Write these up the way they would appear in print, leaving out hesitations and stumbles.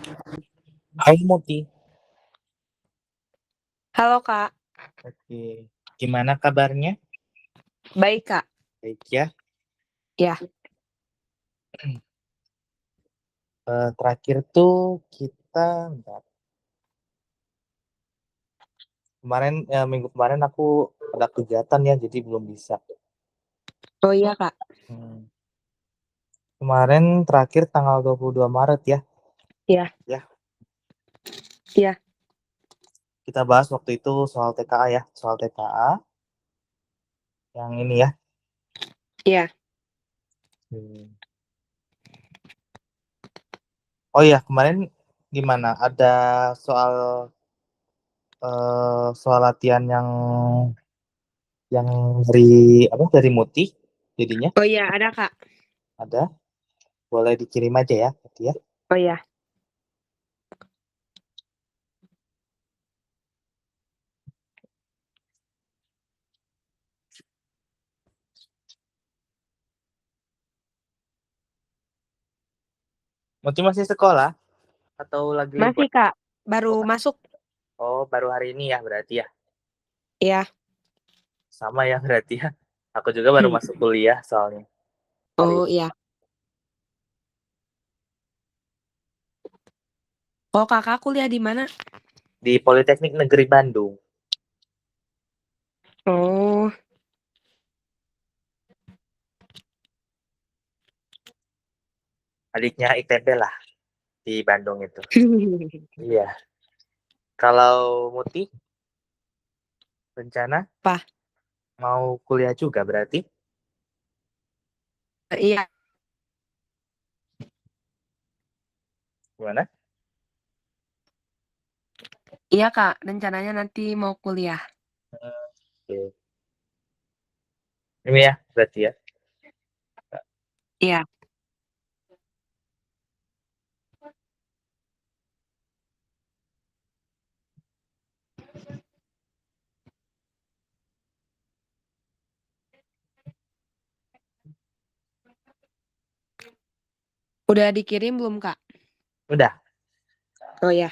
Hai Muti. Halo Kak, Oke. Gimana kabarnya? baik Kak. Baik ya. Ya, Terakhir tuh kita bentar. Minggu kemarin aku ada kegiatan ya, jadi belum bisa. oh iya Kak. Hmm. Kemarin terakhir tanggal 22 Maret ya. Ya, Ya, ya, kita bahas waktu itu soal TKA ya, soal TKA yang ini ya. ya. Hmm. Oh iya, kemarin gimana? Ada soal soal latihan yang dari apa dari Muti jadinya Oh iya ada Kak. ada. Boleh dikirim aja ya, Muti ya. Oh iya. Muti masih sekolah atau lagi Masih libur? Kak, baru masuk. Oh, baru hari ini ya berarti ya. Ya. Sama ya berarti ya. Aku juga baru masuk kuliah soalnya hari Oh ini. iya. Oh Kakak kuliah di mana? Di Politeknik Negeri Bandung. Oh. Adiknya ITB lah di Bandung itu. Iya. Kalau Muti rencana Apa? mau kuliah juga berarti? Iya, Gimana? iya Kak. Rencananya nanti mau kuliah. Oke. Ini ya berarti ya. Iya. Udah dikirim belum Kak? Udah. Oh ya.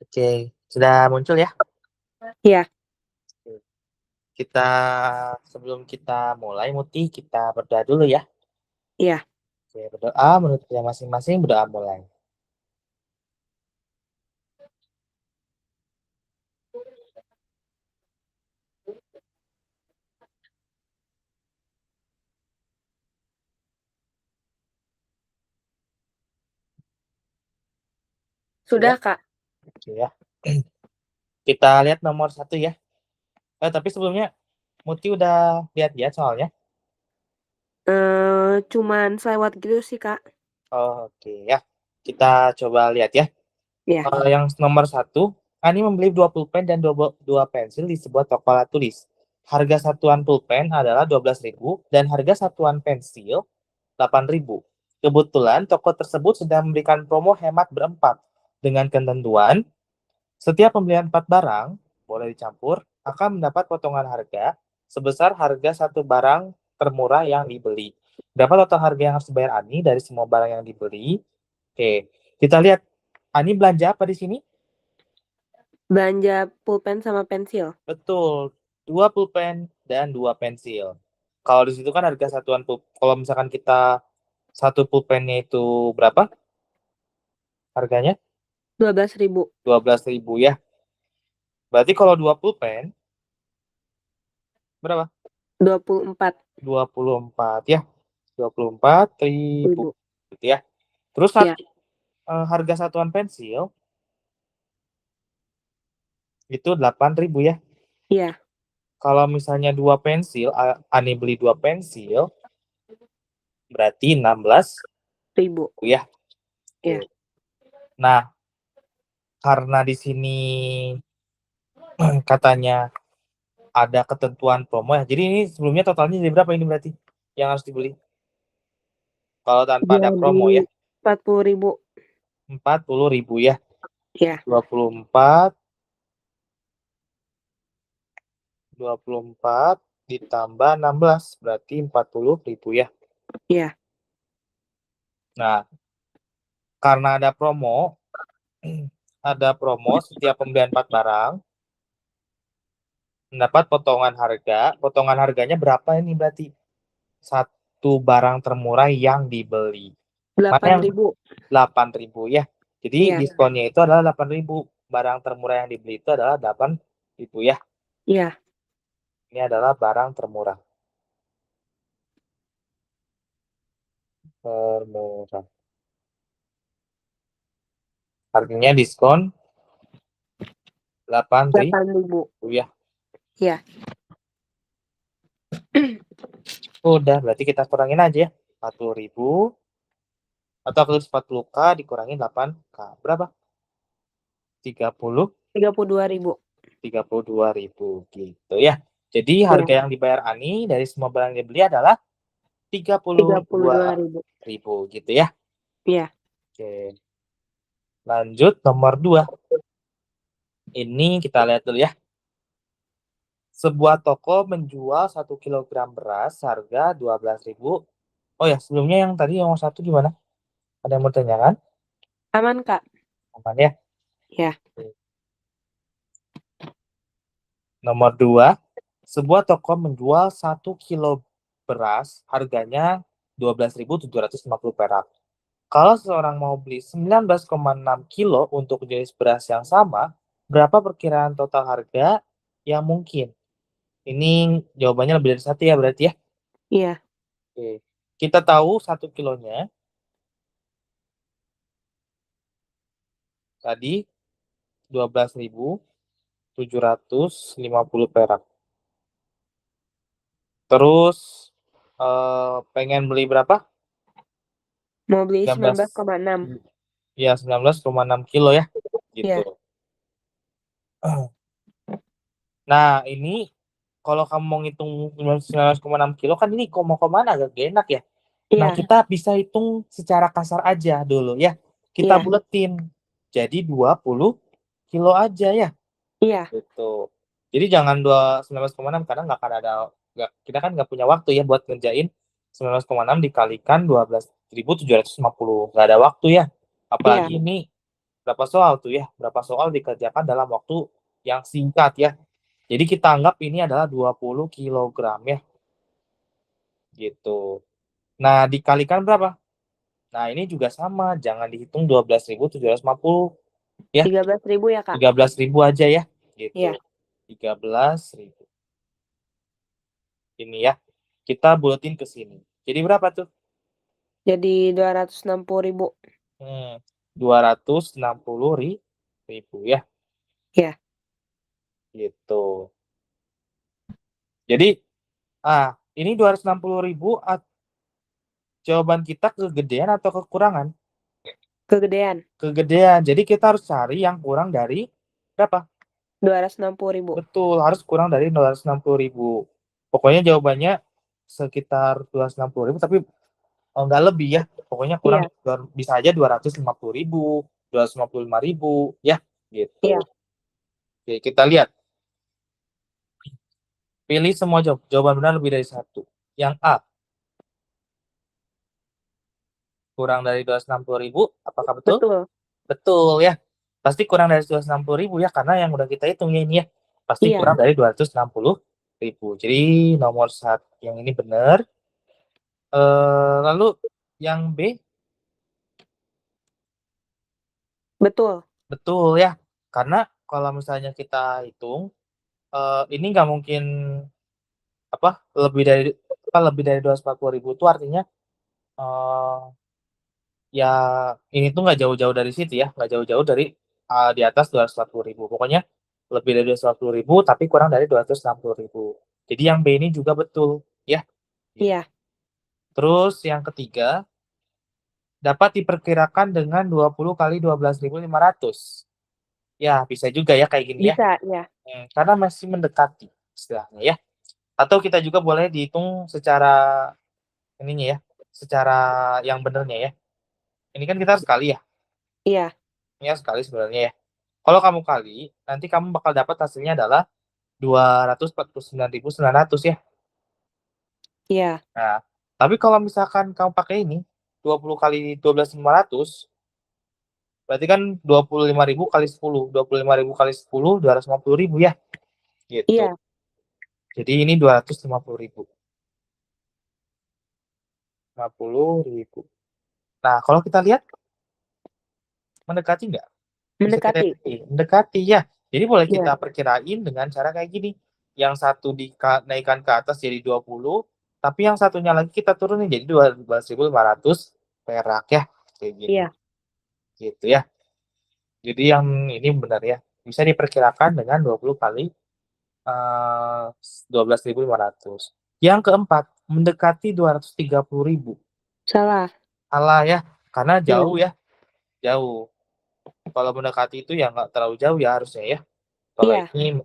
Oke, sudah muncul ya. Iya. Kita sebelum kita mulai Muti kita berdoa dulu ya. Iya. Oke, berdoa menurut kita masing-masing berdoa mulai. Sudah? Sudah Kak. Oke ya. Kita lihat nomor satu ya. Tapi sebelumnya Muti udah lihat soalnya. Cuman selewat gitu sih Kak. Oh, oke ya. Kita coba lihat ya. Iya. Yang nomor satu, Ani membeli 2 pulpen dan dua pensil di sebuah toko alat tulis. Harga satuan pulpen adalah 12.000 dan harga satuan pensil 8.000. Kebetulan toko tersebut sedang memberikan promo hemat berempat dengan ketentuan setiap pembelian 4 barang, boleh dicampur, akan mendapat potongan harga sebesar harga satu barang termurah yang dibeli. Berapa total harga yang harus dibayar Ani dari semua barang yang dibeli? Oke, kita lihat Ani belanja apa di sini? Belanja pulpen sama pensil. Betul, 2 pulpen dan 2 pensil. Kalau di situ kan harga satuan pulpen, kalau misalkan kita satu pulpennya itu berapa harganya? 12.000. 12.000 ya. Berarti kalau 2 pulpen berapa? 24.000. 24 ya. 24.000 gitu ya. Terus Iya. harga satuan pensil itu 8.000 ya. Iya. Kalau misalnya 2 pensil, Ani beli 2 pensil berarti 16. ribu. ya. Iya. Nah, karena di sini katanya ada ketentuan promo ya. Jadi ini sebelumnya totalnya jadi berapa ini berarti yang harus dibeli? Kalau tanpa ada promo ya. 40.000. 40.000 ya. Iya. 24 ditambah 16 berarti 40.000 ya. Iya. Nah, karena ada promo setiap pembelian 4 barang mendapat potongan harga. Potongan harganya berapa ini berarti? Satu barang termurah yang dibeli. Mana yang 8.000. 8.000 ya. Jadi Iya. diskonnya itu adalah 8.000. Barang termurah yang dibeli itu adalah 8.000 ya. Iya. Ini adalah barang termurah. Termurah. Artinya diskon 8.000 8.000. ya. Iya. Udah, berarti kita kurangin aja ya. 40.000 atau 40K dikurangin 8K. Berapa? 32.000. 32.000 gitu ya. Jadi harga yang dibayar Ani dari semua barang yang dibeli adalah 32.000 gitu ya. Iya. Oke. Lanjut nomor 2. Ini kita lihat dulu ya. Sebuah toko menjual 1 kg beras harga 12.000. Oh ya, sebelumnya yang tadi nomor 1 gimana? Ada yang mau tanyakan? Aman, Kak. Aman ya? Ya. Nomor 2. Sebuah toko menjual 1 kilo beras harganya 12.750 perak. Kalau seseorang mau beli 19,6 kilo untuk jenis beras yang sama, berapa perkiraan total harga yang mungkin? Ini jawabannya lebih dari 1 ya berarti ya. Iya. Oke. Kita tahu 1 kilonya tadi 12.750 perak. Terus pengen beli berapa? Mau beli 19. 19,6. Ya, 19,6 kilo ya. Gitu. Iya. Nah, ini kalau kamu mau ngitung 19,6 kilo kan ini koma-komaan agak gak enak ya. Nah, Iya. kita bisa hitung secara kasar aja dulu ya. Kita Iya. buletin. Jadi 20 kilo aja ya. Iya. Gitu. Jadi jangan 19,6 karena nggak akan ada, kita kan nggak punya waktu ya buat ngerjain 19,6 dikalikan 12.750. Nggak ada waktu ya. Apalagi Iya. ini berapa soal tuh ya? Berapa soal dikerjakan dalam waktu yang singkat ya. Jadi kita anggap ini adalah 20 kg ya. Gitu. Nah, dikalikan berapa? Nah, ini juga sama. Jangan dihitung 12.750 ya. 13.000 ya, Kak? 13.000 aja ya. Gitu. Iya. 13.000. Ini ya. Kita buletin ke sini. Jadi berapa tuh? Jadi 260.000. 260.000 ya. Iya. Gitu. Jadi, ini 260.000 jawaban kita kegedean atau kekurangan? Kegedean. Kegedean. Jadi kita harus cari yang kurang dari berapa? 260.000. Betul, harus kurang dari 260.000. Pokoknya jawabannya sekitar 260.000, tapi nggak lebih ya. Pokoknya kurang, bisa aja 250.000, 255.000 ya, gitu. Iya. Oke, kita lihat. Pilih semua jawaban benar lebih dari 1. Yang A, kurang dari 260.000, apakah betul? Betul. Betul ya. Pasti kurang dari 260.000 ya, karena yang udah kita hitung ya ini ya. Pasti Iya. kurang dari 260.000. Jadi nomor 1 yang ini benar. Lalu yang B? Betul. Betul ya. Karena kalau misalnya kita hitung, ini nggak mungkin lebih dari 240.000 itu artinya ya ini tuh nggak jauh-jauh dari situ ya, nggak jauh-jauh dari di atas 240.000. Pokoknya lebih dari 240.000 tapi kurang dari 260.000. Jadi yang B ini juga betul ya. Iya. Terus yang ketiga, dapat diperkirakan dengan 20 kali 12.500. Ya, bisa juga ya kayak gini ya. Bisa, ya. Karena masih mendekati istilahnya ya. Atau kita juga boleh dihitung secara ininya ya, secara yang benernya ya. Ini kan kita harus kali ya. Iya. Ini harus kali sebenarnya ya. Kalau kamu kali, nanti kamu bakal dapat hasilnya adalah 249.900 ya. Iya. Nah, tapi kalau misalkan kamu pakai ini 20 kali 12.500, berarti kan 25.000 kali 10, 25.000 kali 10, 250.000 ya. Gitu. Iya. Jadi ini 250.000. 50.000. Nah, kalau kita lihat mendekati nggak? Bisa kita Mendekati. mendekati ya. Jadi boleh Iya. kita perkirain dengan cara kayak gini. Yang satu dinaikkan ke atas jadi 20, tapi yang satunya lagi kita turunin jadi 12.500 perak ya. Kayak gini. Iya. Gitu ya. Jadi yang ini benar ya. Bisa diperkirakan dengan 20 kali 12.500. Yang keempat, mendekati 230.000. Salah. Salah ya, karena Iya. jauh ya. Jauh. Kalau mendekati itu ya nggak terlalu jauh ya harusnya ya. Kalau Iya. ini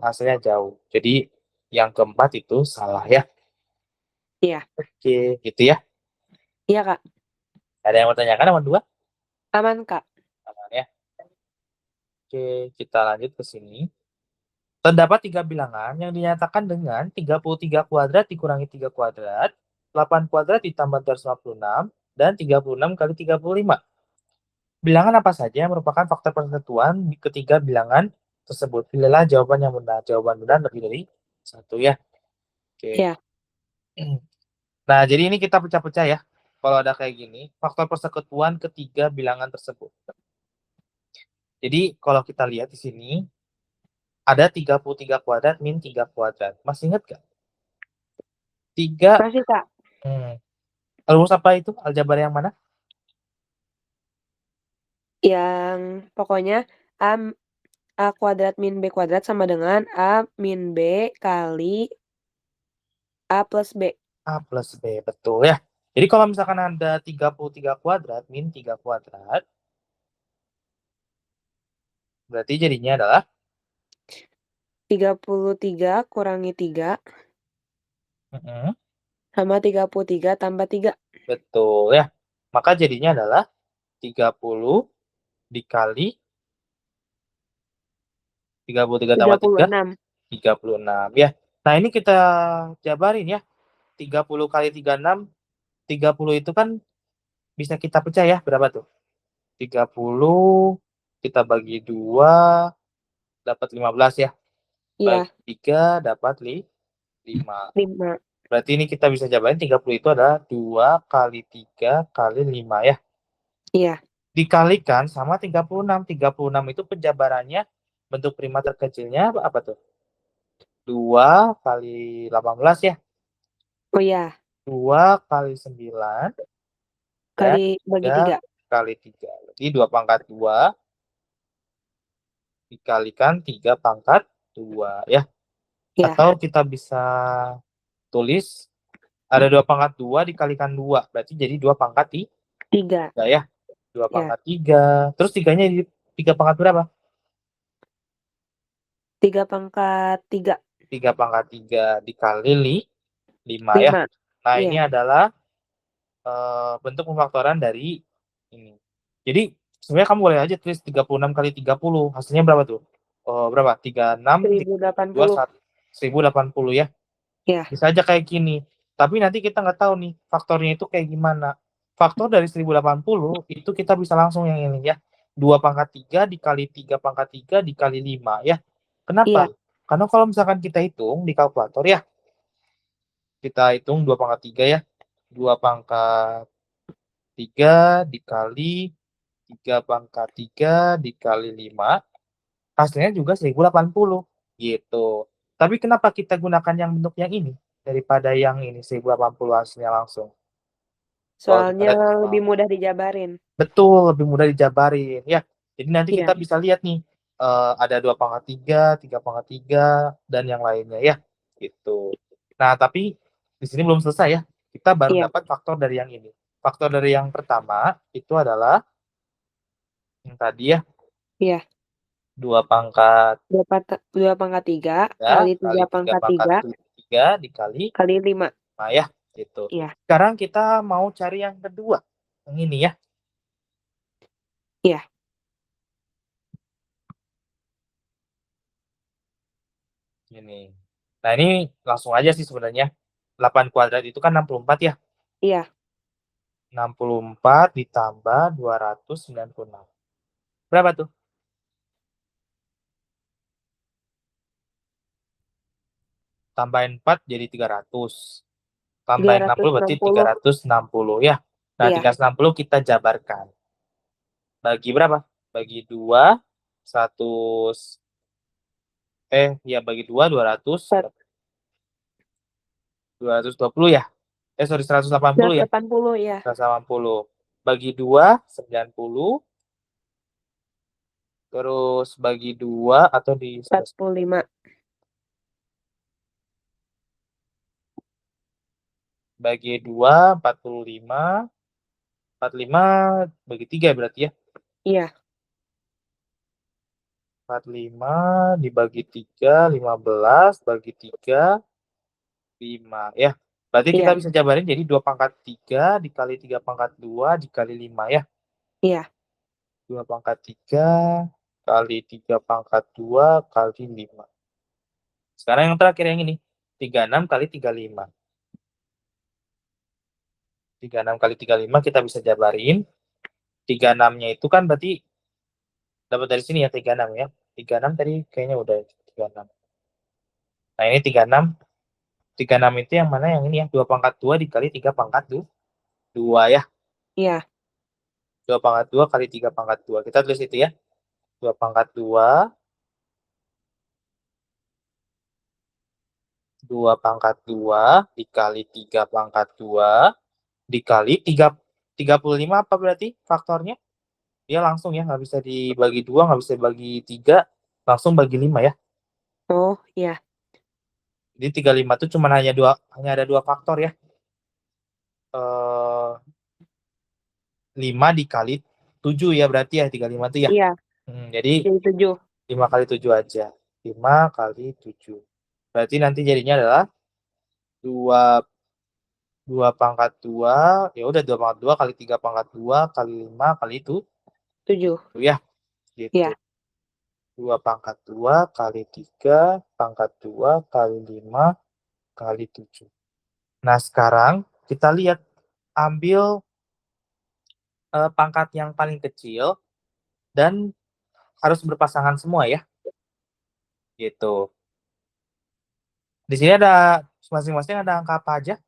hasilnya jauh. Jadi yang keempat itu salah ya. Iya. Oke, gitu ya. Iya, Kak. Ada yang mau tanyakan nomor 2? Aman, Kak. Aman ya. Oke, kita lanjut ke sini. Terdapat 3 bilangan yang dinyatakan dengan 33 kuadrat dikurangi 3 kuadrat, 8 kuadrat ditambah 256, dan 36 kali 35. Bilangan apa saja yang merupakan faktor persatuan di ketiga bilangan tersebut? Pilihlah jawaban yang benar. Jawaban benar lebih dari 1 ya. Oke. Iya. Nah, jadi ini kita pecah-pecah ya. Kalau ada kayak gini, faktor persekutuan ketiga bilangan tersebut. Jadi kalau kita lihat di sini, ada 33 kuadrat min 3 kuadrat. Masih ingat gak? 3, Masih, Kak. rumus apa itu? Aljabar yang mana? Yang pokoknya A kuadrat min B kuadrat sama dengan A min B kali A plus B. A plus B, betul ya. Jadi kalau misalkan ada 33 kuadrat min 3 kuadrat, berarti jadinya adalah 33 kurangi 3 sama 33 tambah 3. betul ya. Maka jadinya adalah 30 dikali 33 tambah 3, 36. 36 ya. Nah, ini kita jabarin ya. 30 kali 36, 30 itu kan bisa kita pecah ya. Berapa tuh? 30 kita bagi 2 dapat 15 ya. Iya, Bagi 3 dapat 5. 5. Berarti ini kita bisa jabarin 30 itu adalah 2 kali 3 kali 5 ya. Iya. Dikalikan sama 36. 36 itu penjabarannya bentuk prima terkecilnya apa tuh? 2 kali 18 ya. Oh iya, 2 kali 9 dan bagi 3 3. kali 3. Jadi 2 pangkat 2 dikalikan 3 pangkat 2 ya. Iya. Atau kita bisa tulis ada 2 pangkat 2 dikalikan 2. Berarti jadi 2 pangkat 3. ya. 2 Iya. pangkat 3. Terus 3-nya di 3 pangkat berapa? 3 pangkat 3. 3 pangkat 3 dikali 5 ya. 5. Nah, Iya. ini adalah bentuk pemfaktoran dari ini. Jadi sebenarnya kamu boleh aja tulis 36 kali 30. Hasilnya berapa tuh? Berapa? 36, 1080. 1080 ya. Iya. Bisa aja kayak gini. Tapi nanti kita nggak tahu nih faktornya itu kayak gimana. Faktor dari 1080 itu kita bisa langsung yang ini ya. 2 pangkat 3 dikali 3 pangkat 3 dikali 5 ya. Kenapa? Iya. Karena kalau misalkan kita hitung di kalkulator ya, kita hitung 2 pangkat 3 ya. 2 pangkat 3 dikali 3 pangkat 3 dikali 5, hasilnya juga 1080 gitu. Tapi kenapa kita gunakan yang bentuk yang ini daripada yang ini 1080 hasilnya langsung? Kalau kita Soalnya lihat, lebih mudah dijabarin. betul lebih mudah dijabarin ya. Jadi nanti Iya. kita bisa lihat nih ada 2 pangkat 3, 3 pangkat 3 dan yang lainnya ya gitu. Nah, tapi di sini belum selesai ya. Kita baru Iya. dapat faktor dari yang ini. faktor dari yang pertama itu adalah yang tadi ya. Iya. 2 pangkat 2 pangkat 3 3 kali 3 kali 3 pangkat pangkat 3 3 dikali kali 5. 5 ya, gitu. Iya. Sekarang kita mau cari yang kedua, yang ini ya. Iya. Ini. Nah, ini langsung aja sih sebenarnya. 8 kuadrat itu kan 64 ya. Iya. 64 ditambah 296. Berapa tuh? Tambahin 4 jadi 300. Tambahin 60 berarti 360. 360 ya. Nah, Iya. 360 kita jabarkan. Bagi berapa? Bagi 2, 100 ya bagi 2 200 220 ya. Sorry 180 ya. 180 ya. 180 bagi 2 90, terus bagi 2 atau di 45. bagi 2 45 bagi 3 berarti ya. Iya. 45 dibagi 3 15 bagi 3 5 ya. Berarti kita Iya. bisa jabarin jadi 2 pangkat 3 dikali 3 pangkat 2 dikali 5 ya. Iya. 2 pangkat 3 kali 3 pangkat 2 kali 5. Sekarang yang terakhir yang ini. 36 kali 35. 36 kali 35 kita bisa jabarin. 36-nya itu kan berarti dapat dari sini ya 36 ya. 36 tadi kayaknya udah 36. Nah, ini 36. 36 itu yang mana yang ini ya? 2 pangkat 2 dikali 3 pangkat 2 ya. Iya. 2 pangkat 2 kali 3 pangkat 2. Kita tulis itu ya. 2 pangkat 2 2 pangkat 2 dikali 3 pangkat 2 dikali 35 apa berarti faktornya? Dia langsung ya, nggak bisa dibagi 2, nggak bisa dibagi 3, langsung bagi 5 ya. Oh, iya. Jadi 35 itu cuma hanya ada 2 faktor ya. 5 dikali 7 ya berarti ya 35 itu ya. Iya. Jadi Jadi 7. 5 kali 7 aja. 5 kali 7. Berarti nanti jadinya adalah 2 pangkat 2, ya udah 2 pangkat 2 kali 3 pangkat 2 kali 5 kali itu 7. ya. Gitu. Iya. 2 pangkat 2 kali 3 pangkat 2 kali 5 kali 7. Nah, sekarang kita lihat ambil pangkat yang paling kecil dan harus berpasangan semua ya. Gitu. Di sini ada masing-masing ada angka apa aja?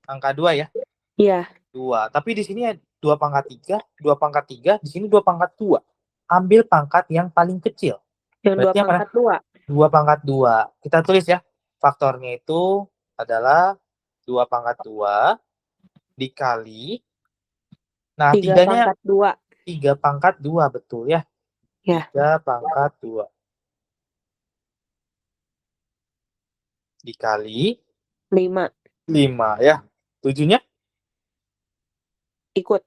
Angka 2 ya. Iya. 2. Tapi di sini 2 pangkat 3, 2 pangkat 3, di sini 2 pangkat 2. Ambil pangkat yang paling kecil. Yang 2 Berarti yang mana? pangkat 2. 2 pangkat 2. Kita tulis ya. Faktornya itu adalah 2 pangkat 2 dikali. Nah, 3 tiganya pangkat 2. 3 pangkat 2, betul ya. Ya. 3 pangkat 2. Dikali 5. 5 ya. 7-nya Ikut.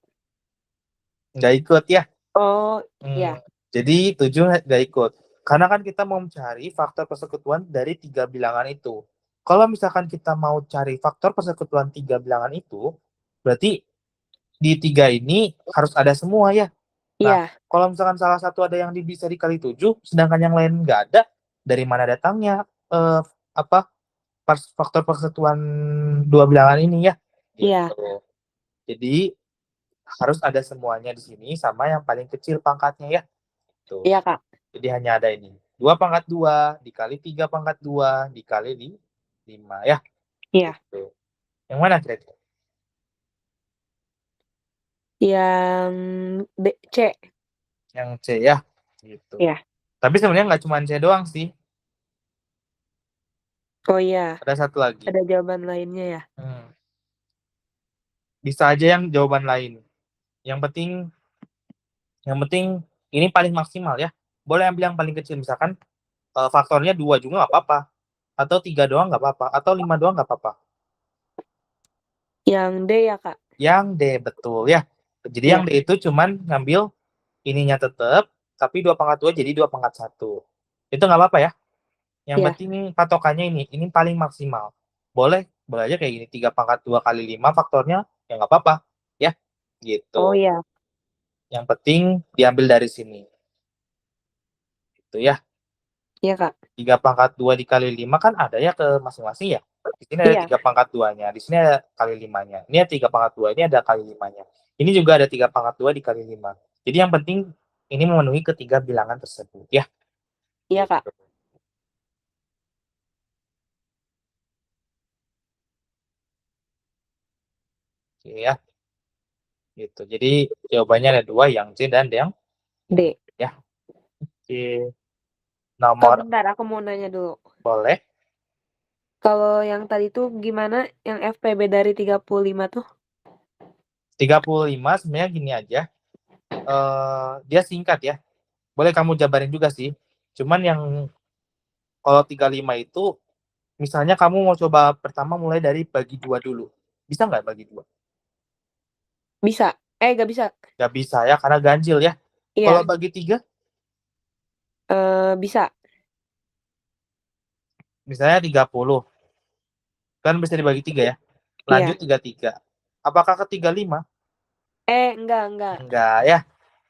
nggak ikut ya. Oh, iya. Jadi 7 nggak ikut. Karena kan kita mau mencari faktor persekutuan dari 3 bilangan itu. Kalau misalkan kita mau cari faktor persekutuan 3 bilangan itu, berarti di 3 ini harus ada semua ya. Nah, Iya. kalau misalkan salah satu ada yang bisa dikali 7, sedangkan yang lain nggak ada, dari mana datangnya faktor persekutuan 2 bilangan ini ya? Iya. Gitu. Jadi harus ada semuanya di sini sama yang paling kecil pangkatnya ya. Tuh. Iya, Kak. Jadi hanya ada ini. 2 pangkat 2 dikali 3 pangkat 2 dikali 5 ya. Iya. Gitu. Yang mana kira-kira? Yang C. Yang C ya. Gitu. Iya. Tapi sebenarnya nggak cuma C doang sih. Oh iya. Ada satu lagi. Ada jawaban lainnya ya? Bisa aja yang jawaban lain. Yang penting ini paling maksimal ya. Boleh ambil yang paling kecil. Misalkan faktornya 2 juga nggak apa-apa. Atau 3 doang nggak apa-apa. Atau 5 doang nggak apa-apa. Yang D ya, Kak? Yang D, betul ya. Jadi yang D itu cuman ngambil ininya tetap, tapi 2/2 jadi 2/1. Itu nggak apa-apa ya. Yang penting patokannya ini paling maksimal. Boleh aja kayak gini, 3/2 kali 5 faktornya, ya nggak apa-apa. Ya, gitu. Oh iya. Yang penting diambil dari sini. Itu ya. Iya, Kak. 3/2 dikali 5 kan ada ya ke masing-masing ya. Di sini ada 3/2-nya, di sini ada kali 5-nya. Ini ada 3/2, ini ada kali 5-nya. Ini juga ada 3/2 dikali 5. Jadi yang penting ini memenuhi ketiga bilangan tersebut ya. Iya, Kak. Gitu. Oke ya. Gitu. Jadi jawabannya ada 2, yang C dan yang D. Ya. Oke. Kak, Nomor bentar, aku mau nanya dulu. boleh. Kalau yang tadi tuh gimana yang FPB dari 35 tuh? 35 sebenarnya gini aja. Dia singkat ya. Boleh kamu jabarin juga sih. Cuman yang kalau 35 itu misalnya kamu mau coba pertama mulai dari bagi 2 dulu. Bisa nggak bagi 2? Bisa. Nggak bisa. Nggak bisa ya, karena ganjil ya. Kalau Iya. bagi 3, Bisa. misalnya 30. Kan bisa dibagi 3 ya. Lanjut Iya. 33. Apakah ke 35? Enggak. Enggak ya.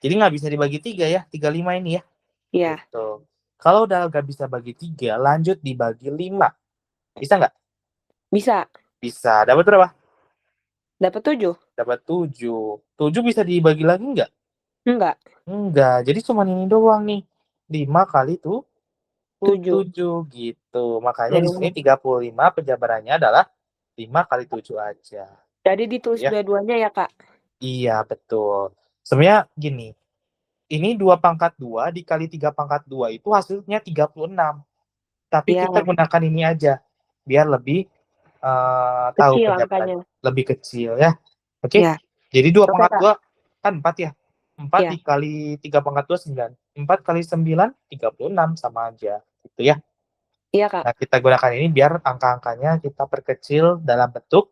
Jadi nggak bisa dibagi 3 ya, 35 ini ya. Iya. Gitu. Kalau udah nggak bisa bagi 3, lanjut dibagi 5. Bisa nggak? Bisa. Bisa. Dapat berapa? Dapat 7? Dapat 7. 7 bisa dibagi lagi nggak? Enggak. Enggak. Jadi cuma ini doang nih. 5 kali tuh 7. 7 gitu. Makanya di sini 35 penjabarannya adalah 5 kali 7 aja. Jadi ditulis Ya. dua-duanya ya, Kak? Iya, betul. Sebenarnya gini, ini 2/2 dikali 3/2 itu hasilnya 36. Tapi Iya. kita gunakan ini aja biar lebih tahu Kecil penjabarannya. angkanya. Lebih kecil ya. Oke? Iya. Jadi Oke, Kak. 2/2 kan 4 ya. 4 Iya. dikali 3/2 9. 4 kali 9 36 sama aja. Gitu ya. Iya, Kak. Nah, kita gunakan ini biar angka-angkanya kita perkecil dalam bentuk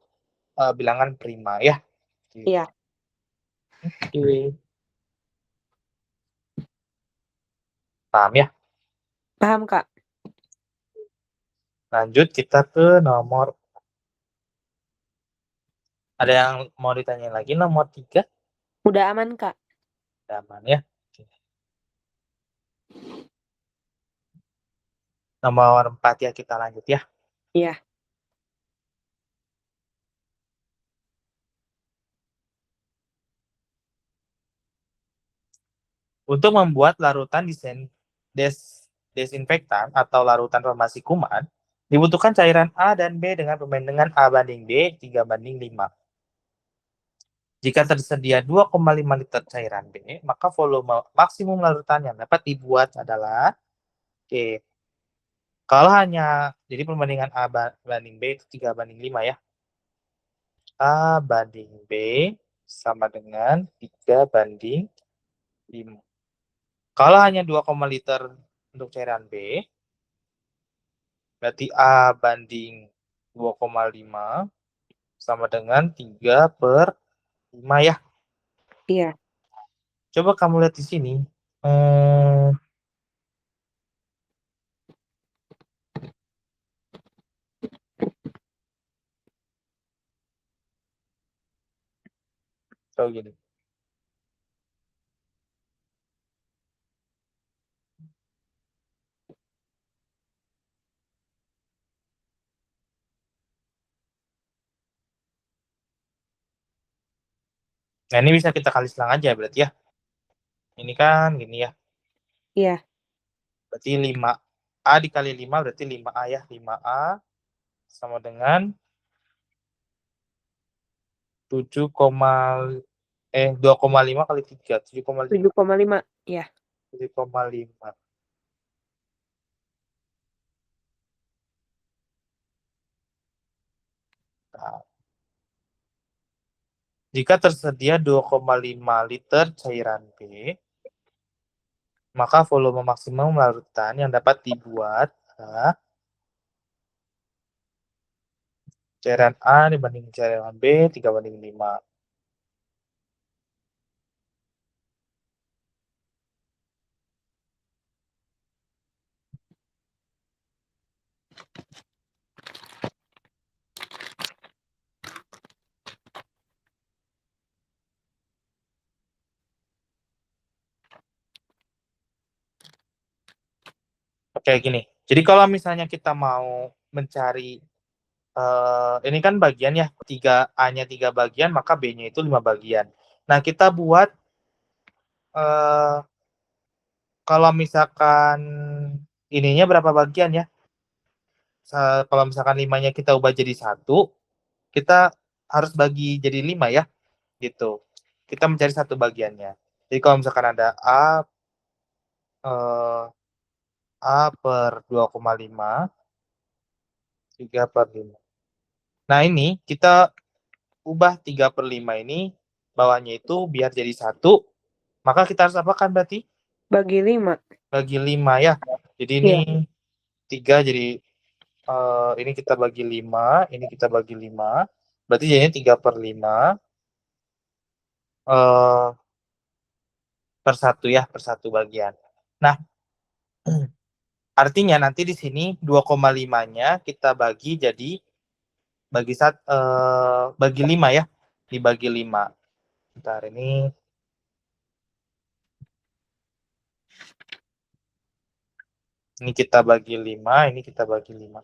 bilangan prima ya. Gitu. Iya. Oke. Paham ya? Paham, Kak. Lanjut kita ke nomor. Ada yang mau ditanya lagi? Nomor 3. Udah aman, Kak. Udah aman ya. Oke. Nomor 4 ya, kita lanjut ya. Iya. Untuk membuat larutan desinfektan atau larutan farmasi kuman, dibutuhkan cairan A dan B dengan perbandingan A banding B 3/5. Jika tersedia 2,5 liter cairan B, maka volume maksimum larutan yang dapat dibuat adalah Oke. Kalau hanya jadi perbandingan A banding B itu 3/5 ya. A banding B sama dengan 3/5. Kalau hanya 2, liter untuk cairan B, berarti A banding 2,5 sama dengan 3/5 ya. Iya. Coba kamu lihat di sini. Hmm, so gini. Nah, ini bisa kita kali selang aja berarti ya. Ini kan gini ya. Iya. Berarti 5A dikali 5 berarti 5A ya. 5A sama dengan 2,5 kali 3. 7,5. 7,5. Iya. 7,5. Nah, jika tersedia 2,5 liter cairan B, maka volume maksimum larutan yang dapat dibuat adalah cairan A dibanding cairan B 3/5. Oke, gini. Jadi kalau misalnya kita mau mencari ini kan bagian ya, A-nya 3 bagian, maka B-nya itu 5 bagian. Nah, kita buat kalau misalkan ininya berapa bagian ya? Kalau misalkan 5-nya kita ubah jadi 1, kita harus bagi jadi 5 ya, gitu. Kita mencari satu bagiannya. Jadi kalau misalkan ada A per 2,5, 3 per 5. Nah, ini kita ubah 3 per 5 ini, bawahnya itu biar jadi 1, maka kita harus apakan berarti? Bagi 5. Bagi 5 ya. Jadi ini 3 jadi ini kita bagi 5, ini kita bagi 5. Berarti jadinya 3 per 5 per 1 ya, per 1 bagian. Nah, artinya nanti di sini 2,5-nya kita bagi jadi bagi 5 ya. Dibagi 5. Bentar, ini kita bagi 5, ini kita bagi 5.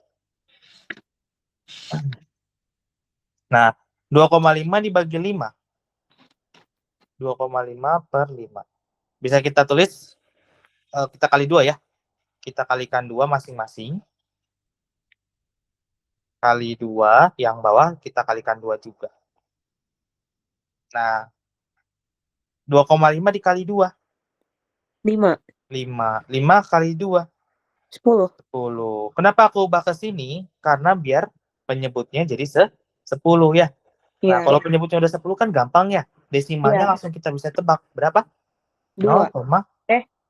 Nah, 2,5 dibagi 5. 2,5 per 5. Bisa kita tulis, kita kali 2 ya. Kita kalikan 2 masing-masing. Kali 2, yang bawah kita kalikan 2 juga. Nah, 2,5 dikali 2. 5. 5 kali 2. 10. 10. Kenapa aku ubah ke sini? Karena biar penyebutnya jadi 10 ya. Nah, Iya. kalau penyebutnya udah 10 kan gampang ya. Desimalnya Iya. langsung kita bisa tebak. Berapa? 2. 0,1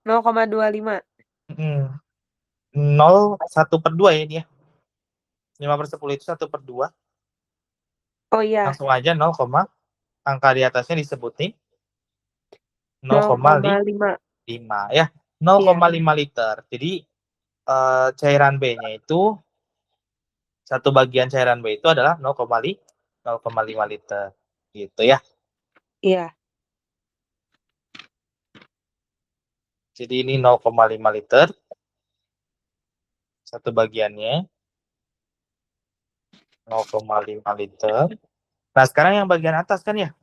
0,25. per 2 ya ini ya. 5 per 10 itu 1 per 2. Oh iya. Langsung aja 0, angka di atasnya disebutin 0,5. 0,5 ya. Iya. 0,5 liter. Jadi cairan B-nya itu, satu bagian cairan B itu adalah 0,5 liter. Gitu ya. Iya. Jadi ini 0,5 liter. Satu bagiannya 0,5 liter. Nah, sekarang yang bagian atas kan ya.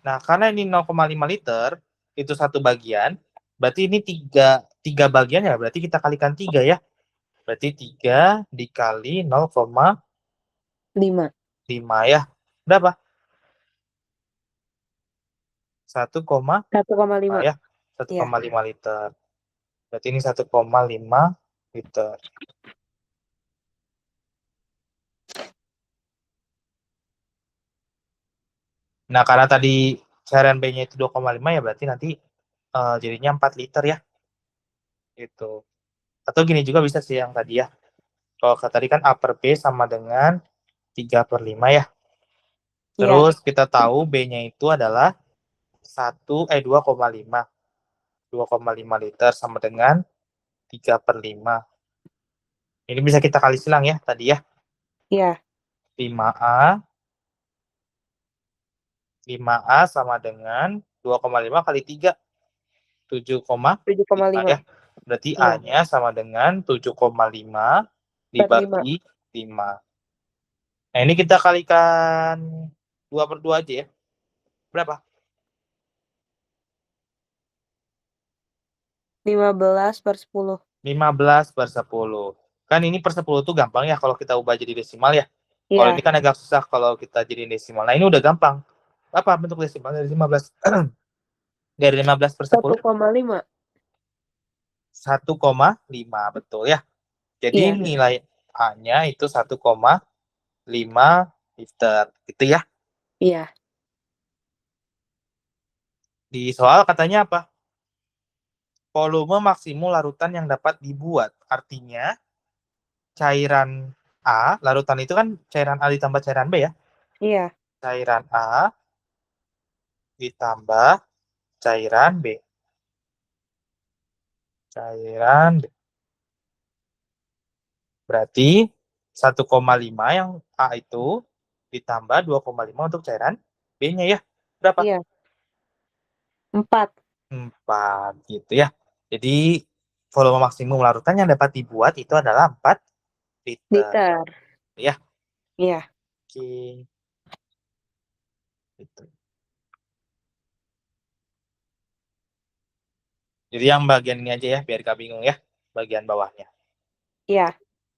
Nah, karena ini 0,5 liter, itu satu bagian, berarti ini 3 bagian ya, berarti kita kalikan 3 ya. Berarti 3 dikali 0,5 5. ya. Berapa? 1,5 1,5. ya. Iya. 1,5 liter. Berarti ini 1,5 liter. Nah, karena tadi cairan B-nya itu 2,5 ya, berarti nanti jadinya 4 liter ya. Gitu. Atau gini juga bisa sih yang tadi ya. Kalau tadi kan A per B sama dengan 3 per 5 ya. Terus kita tahu B-nya itu adalah 2,5. 2,5 liter sama dengan 3 per 5. Ini bisa kita kali silang ya tadi ya. Iya. 5A. 5A sama dengan 2,5 kali 3. 7,5 ya. 7,5. Berarti Iya. A-nya sama dengan 7,5 dibagi 5. Nah, ini kita kalikan 2 per 2 aja ya. Berapa? 15 per 10. 15 per 10. Kan ini per 10 tuh gampang ya kalau kita ubah jadi desimal ya. Kalau Iya. ini kan agak susah kalau kita jadi desimal. Nah, ini udah gampang. Apa bentuk desimal dari 15? Dari 15 per 10? 1,5. 1,5, betul ya. Jadi Iya. nilai A-nya itu 1,5 liter. Gitu ya. Iya. Di soal katanya apa? Volume maksimum larutan yang dapat dibuat. Artinya cairan A, larutan itu kan cairan A ditambah cairan B ya. Iya. Cairan A ditambah cairan B. Cairan B. Berarti 1,5 yang A itu ditambah 2,5 untuk cairan B-nya ya. Berapa? Iya. 4. 4 gitu ya. Jadi volume maksimum larutan yang dapat dibuat itu adalah 4 liter. Liter. Ya. Iya. Oke. Gitu. Jadi yang bagian ini aja ya, biar gak bingung ya, bagian bawahnya. Iya.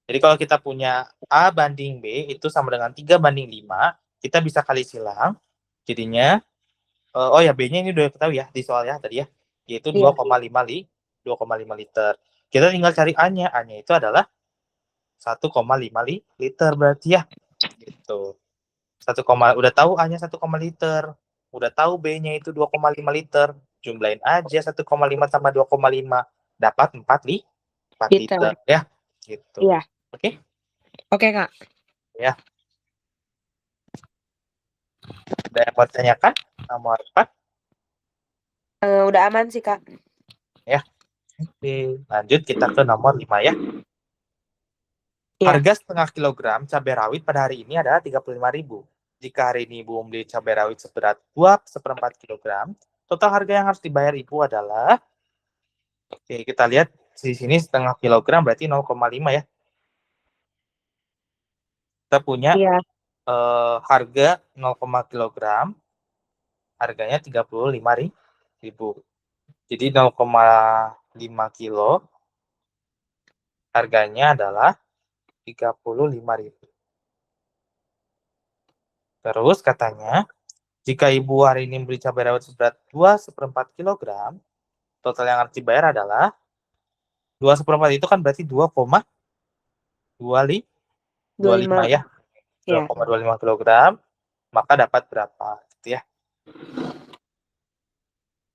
Jadi kalau kita punya A banding B itu sama dengan 3:5, kita bisa kali silang. Jadinya, oh ya B-nya ini udah ketahui ya di soal ya tadi ya, yaitu Iya. 2,5 liter. Kita tinggal cari A-nya. A-nya itu adalah 1,5 liter berarti ya. Gitu. Udah tahu A-nya 1, liter. Udah tahu B-nya itu 2,5 liter. Jumlahin aja 1,5 tambah 2,5. Dapat 4 Liter. liter ya. Gitu. Iya. Oke? Oke, Kak. Ya. Ada yang mau ditanyakan? Nomor 4? Udah aman sih, Kak. Ya. Oke. Lanjut kita ke nomor 5 ya. Iya. Harga setengah kilogram cabai rawit pada hari ini adalah 35.000. Jika hari ini Ibu membeli cabai rawit seberat 2/4 kilogram, total harga yang harus dibayar Ibu adalah, oke, kita lihat di sini setengah kilogram berarti 0,5 ya. Kita punya Iya. harga 0, kilogram, harganya 35.000. Jadi 0,5 kilo harganya adalah 35.000. Terus katanya, jika Ibu hari ini beli cabai rawit seberat 2/4 kilogram, total yang harus dibayar adalah 2/4 itu kan berarti 2,25 ya. Iya. 2,25 kilogram, maka dapat berapa gitu ya.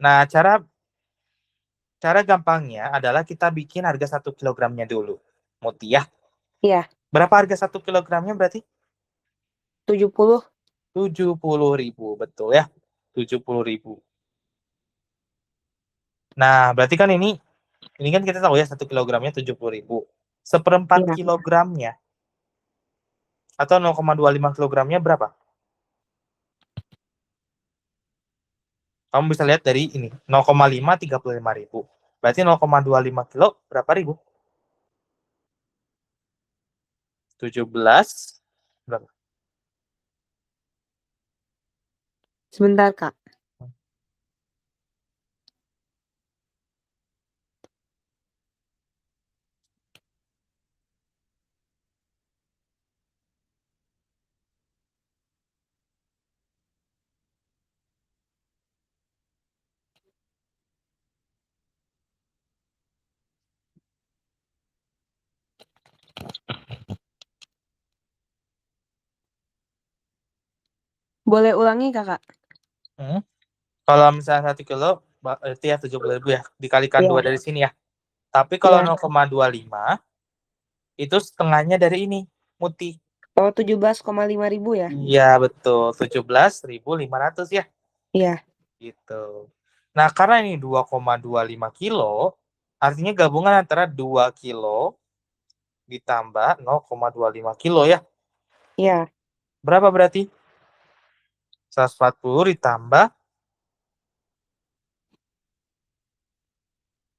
Nah, cara gampangnya adalah kita bikin harga 1 kilogramnya dulu. Muti ya. Iya. Berapa harga 1 kilogramnya berarti? 70. 70.000, betul ya. 70.000. Nah, berarti kan ini kan kita tahu ya 1 kilogramnya 70.000. Seperempat Iya. kilogramnya atau 0,25 kilogramnya berapa? Kamu bisa lihat dari ini, 0,5 35.000. Berarti 0,25 kilo berapa ribu? 17 berapa? Sebentar, Kak. Boleh ulangi, Kakak? Kalau misalnya 1 kilo berarti ya 70.000 ya, dikalikan Iya. 2 dari sini ya. Tapi kalau Iya. 0,25 itu setengahnya dari ini, Muti. Oh, 17,5 ribu ya? Iya, betul. 17.500 ya. Iya. Gitu. Nah, karena ini 2,25 kilo, artinya gabungan antara 2 kilo ditambah 0,25 kilo ya. Iya. Berapa berarti? 140 ditambah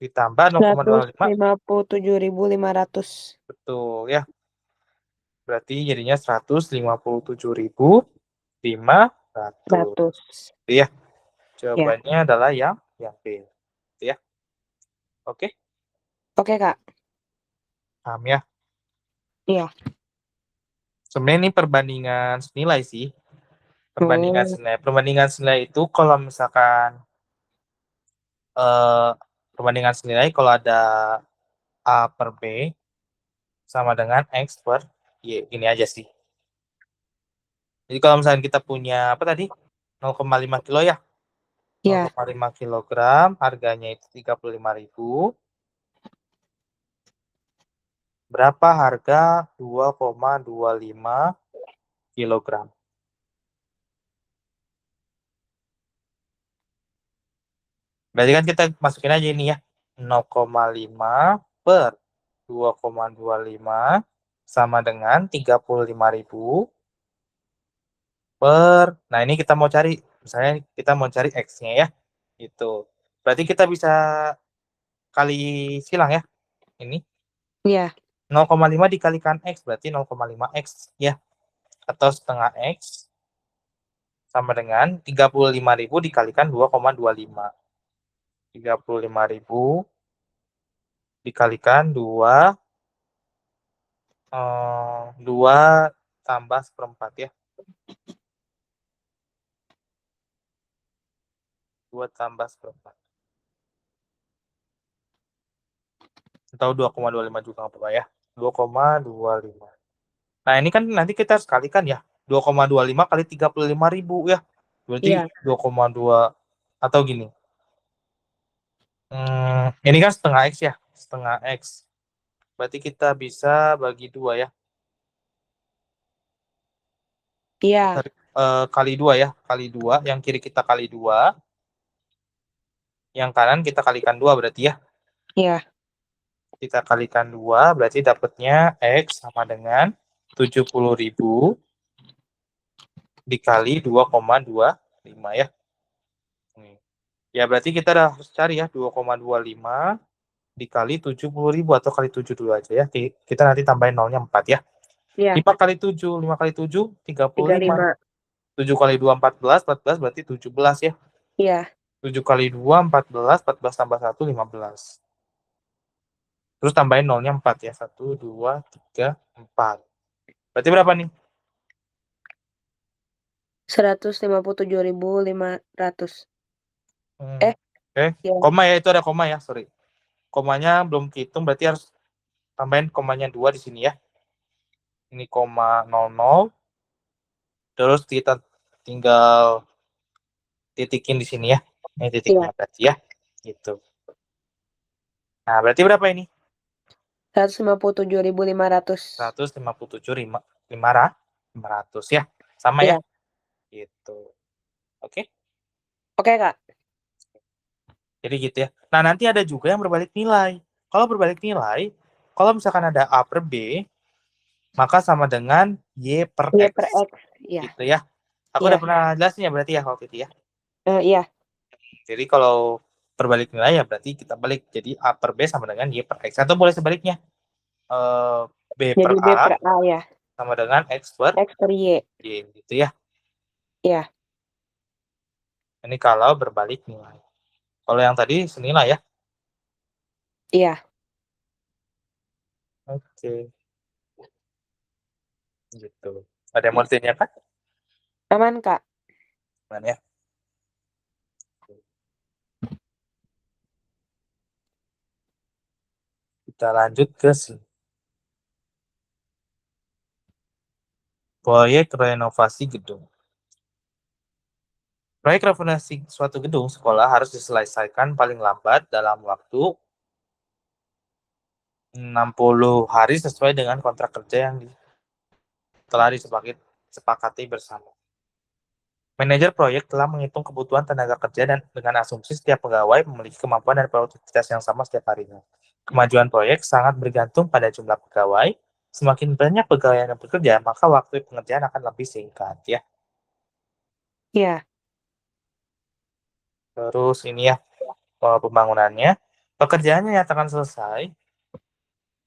0,25. 157.500. Betul ya. Berarti jadinya 157.500. 100. Iya. Ya. Jawabannya adalah yang B. Ya. Oke, Oke, Kak. paham ya. Iya. Sebenarnya ini perbandingan senilai sih. Oh. Perbandingan senilai itu kalau misalkan perbandingan senilai kalau ada A per B sama dengan X per Y. Ini aja sih. Jadi kalau misalkan kita punya apa tadi? 0,5 kilo ya. Iya. 0,5 kilogram, harganya itu 35.000. Berapa harga 2,25 kilogram? Berarti kan kita masukin aja ini ya. 0,5 per 2,25 sama dengan 35.000 per, nah ini kita mau cari, misalnya kita mau cari X-nya ya, gitu. Berarti kita bisa kali silang ya, ini. Iya. 0,5 dikalikan X, berarti 0,5 X ya, atau setengah X, sama dengan 35.000 dikalikan 2,25. 35.000 dikalikan 2, 2 tambah seperempat ya. 2 tambah seperempat. Atau 2,25 juga nggak apa-apa ya. 2,25. Nah, ini kan nanti kita harus kalikan ya. 2,25 kali 35.000 ya. Berarti Iya. 2,2 atau gini. Ini kan setengah X ya. Setengah X. Berarti kita bisa bagi 2 ya. Iya. Kali 2 ya. Kali 2. Yang kiri kita kali 2. Yang kanan kita kalikan 2 berarti ya. Iya. Kita kalikan 2 berarti dapatnya X sama dengan 70.000 dikali 2,25 ya. Ya berarti kita udah harus cari ya 2,25 dikali 70.000 atau kali 7 dulu aja ya. Kita nanti tambahin nolnya 4 ya. Iya. 5 kali 7, 5 kali 7, 35. 35. 7 kali 2, 14, 14 berarti 17 ya. Iya. 7 kali 2, 14, 14 tambah 1, 15. Terus tambahin nolnya 4 ya. 1, 2, 3, 4. Berarti berapa nih? 157.500. Ya. Koma ya, itu ada koma ya, sorry. Komanya belum dihitung, berarti harus tambahin komanya 2 di sini ya. Ini koma 00. Terus kita tinggal titikin di sini ya. Ini titiknya berarti ya. Gitu. Nah, berarti berapa ini? 157.500. 157.500 ya. Sama ya. Gitu. Oke. Oke, Kak. Jadi gitu ya. Nah, nanti ada juga yang berbalik nilai. Kalau berbalik nilai, kalau misalkan ada A per B, maka sama dengan Y per Y X. per X. Iya. Gitu ya. Aku udah pernah jelasin ya berarti ya waktu itu ya. Iya. Jadi kalau berbalik nilai ya berarti kita balik. Jadi A per B sama dengan Y per X. Atau boleh sebaliknya. B per Jadi B A per A ya. sama dengan X per Y. gitu ya. Iya. Ini kalau berbalik nilai. Kalau yang tadi senilai ya. Iya. Oke. Gitu. Ada yang mau ditanyakan? Aman, Kak. Aman ya. Kita lanjut ke proyek renovasi gedung. Proyek renovasi suatu gedung sekolah harus diselesaikan paling lambat dalam waktu 60 hari sesuai dengan kontrak kerja yang telah disepakati bersama. Manajer proyek telah menghitung kebutuhan tenaga kerja dan dengan asumsi setiap pegawai memiliki kemampuan dan produktivitas yang sama setiap harinya. Kemajuan proyek sangat bergantung pada jumlah pegawai. Semakin banyak pegawai yang bekerja, maka waktu pengerjaan akan lebih singkat ya. Iya. Terus ini ya pembangunannya. Pekerjaannya nyatakan selesai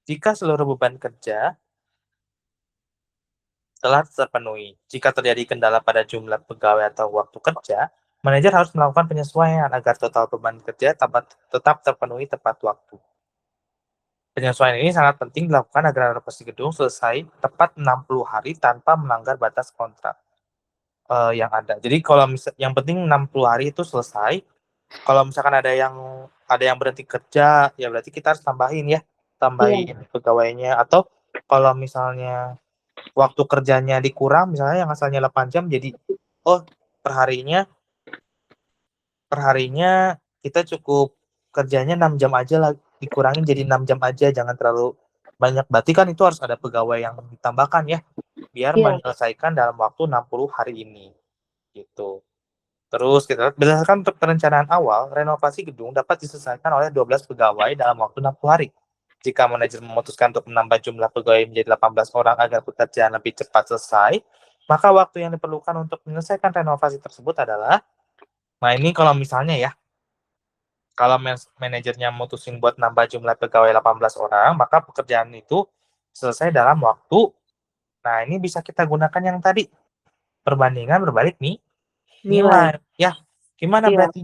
jika seluruh beban kerja telah terpenuhi. Jika terjadi kendala pada jumlah pegawai atau waktu kerja, manajer harus melakukan penyesuaian agar total beban kerja tetap terpenuhi tepat waktu. Penyesuaian ini sangat penting dilakukan agar renovasi gedung selesai tepat 60 hari tanpa melanggar batas kontrak yang ada. Jadi kalau yang penting 60 hari itu selesai. Kalau misalkan ada yang berhenti kerja, ya berarti kita harus tambahin pegawainya. Atau kalau misalnya waktu kerjanya dikurang, misalnya yang asalnya 8 jam jadi perharinya kita cukup kerjanya 6 jam aja lah, dikurangin jadi 6 jam aja, jangan terlalu banyak. Berarti kan itu harus ada pegawai yang ditambahkan ya, biar menyelesaikan dalam waktu 60 hari ini. Gitu. Terus kita berdasarkan perencanaan awal, renovasi gedung dapat diselesaikan oleh 12 pegawai dalam waktu 60 hari. Jika manajer memutuskan untuk menambah jumlah pegawai menjadi 18 orang agar pekerjaan lebih cepat selesai, maka waktu yang diperlukan untuk menyelesaikan renovasi tersebut adalah, nah ini kalau misalnya ya, kalau manajernya memutuskan buat nambah jumlah pegawai 18 orang, maka pekerjaan itu selesai dalam waktu, nah ini bisa kita gunakan yang tadi, perbandingan berbalik nih, Nilai. nilai. Ya, gimana Iya. berarti?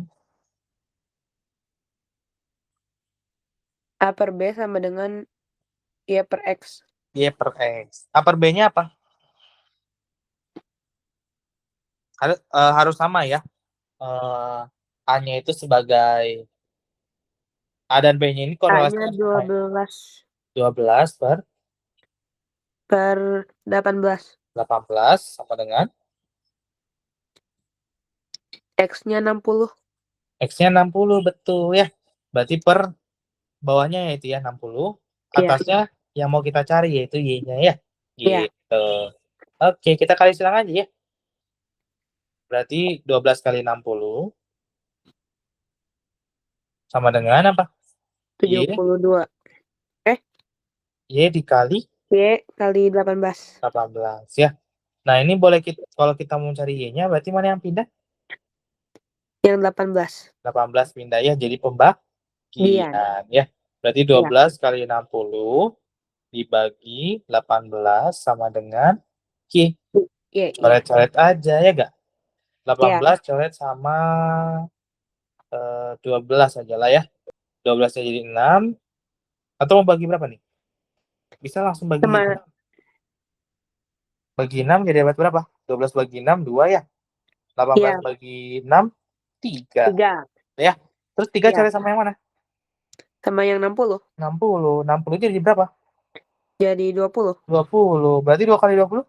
A per B sama dengan Y per X. Y per X. A per B-nya apa? Harus sama ya. A-nya itu sebagai A dan B-nya ini A-nya korelasinya sama ya. 12 12 per 18. 18 sama dengan X-nya 60. X-nya 60, betul ya. Berarti per bawahnya yaitu ya 60, Iya. atasnya yang mau kita cari yaitu Y-nya ya. Iya. Gitu. Oke, kita kali silang aja ya. Berarti 12 kali 60 sama dengan apa? Y, 72. Y dikali Y kali 18. 18 ya. Nah, ini boleh kalau kita mau cari Y-nya, berarti mana yang pindah? Yang 18. 18 pindah ya, jadi pembagian ya. Berarti 12 kali 60 dibagi 18 sama dengan Y. Iya. Coret-coret aja ya gak? Iya. 18 coret sama 12 aja lah ya. 12-nya jadi 6. Atau mau bagi berapa nih? Bisa langsung bagi Sama 6. Bagi 6 jadi dapat berapa? 12 bagi 6, 2 ya. 18 iya, bagi 6, 3. 3. Ya. Terus 3 Iya. coret sama yang mana? Sama yang 60. 60. 60 jadi berapa? Jadi 20. 20. Berarti 2 kali 20?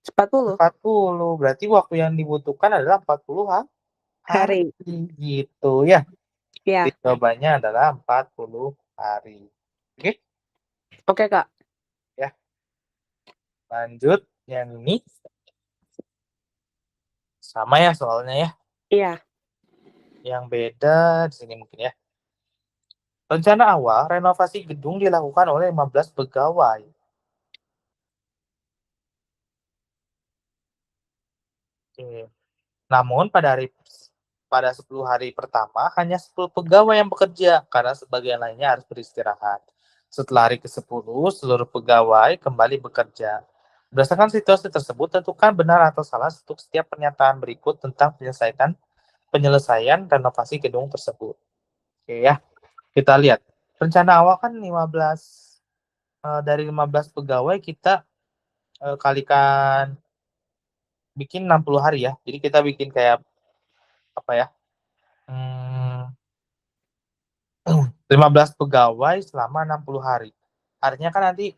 40 40. Berarti waktu yang dibutuhkan adalah 40 hari. Gitu ya. Iya. Jadi jawabannya adalah 40 hari. Oke? Oke, Kak. Ya. Lanjut yang ini. Sama ya soalnya ya. Iya. Yang beda di sini mungkin ya. Rencana awal renovasi gedung dilakukan oleh 15 pegawai. Oke. Namun pada 10 hari pertama hanya 10 pegawai yang bekerja karena sebagian lainnya harus beristirahat. Setelah hari ke-10, seluruh pegawai kembali bekerja. Berdasarkan situasi tersebut, tentukan benar atau salah untuk setiap pernyataan berikut tentang penyelesaian renovasi gedung tersebut. Oke ya, kita lihat. Rencana awal kan 15 dari 15 pegawai kita kalikan bikin 60 hari ya. Jadi kita bikin kayak apa ya? 15 pegawai selama 60 hari. Artinya kan nanti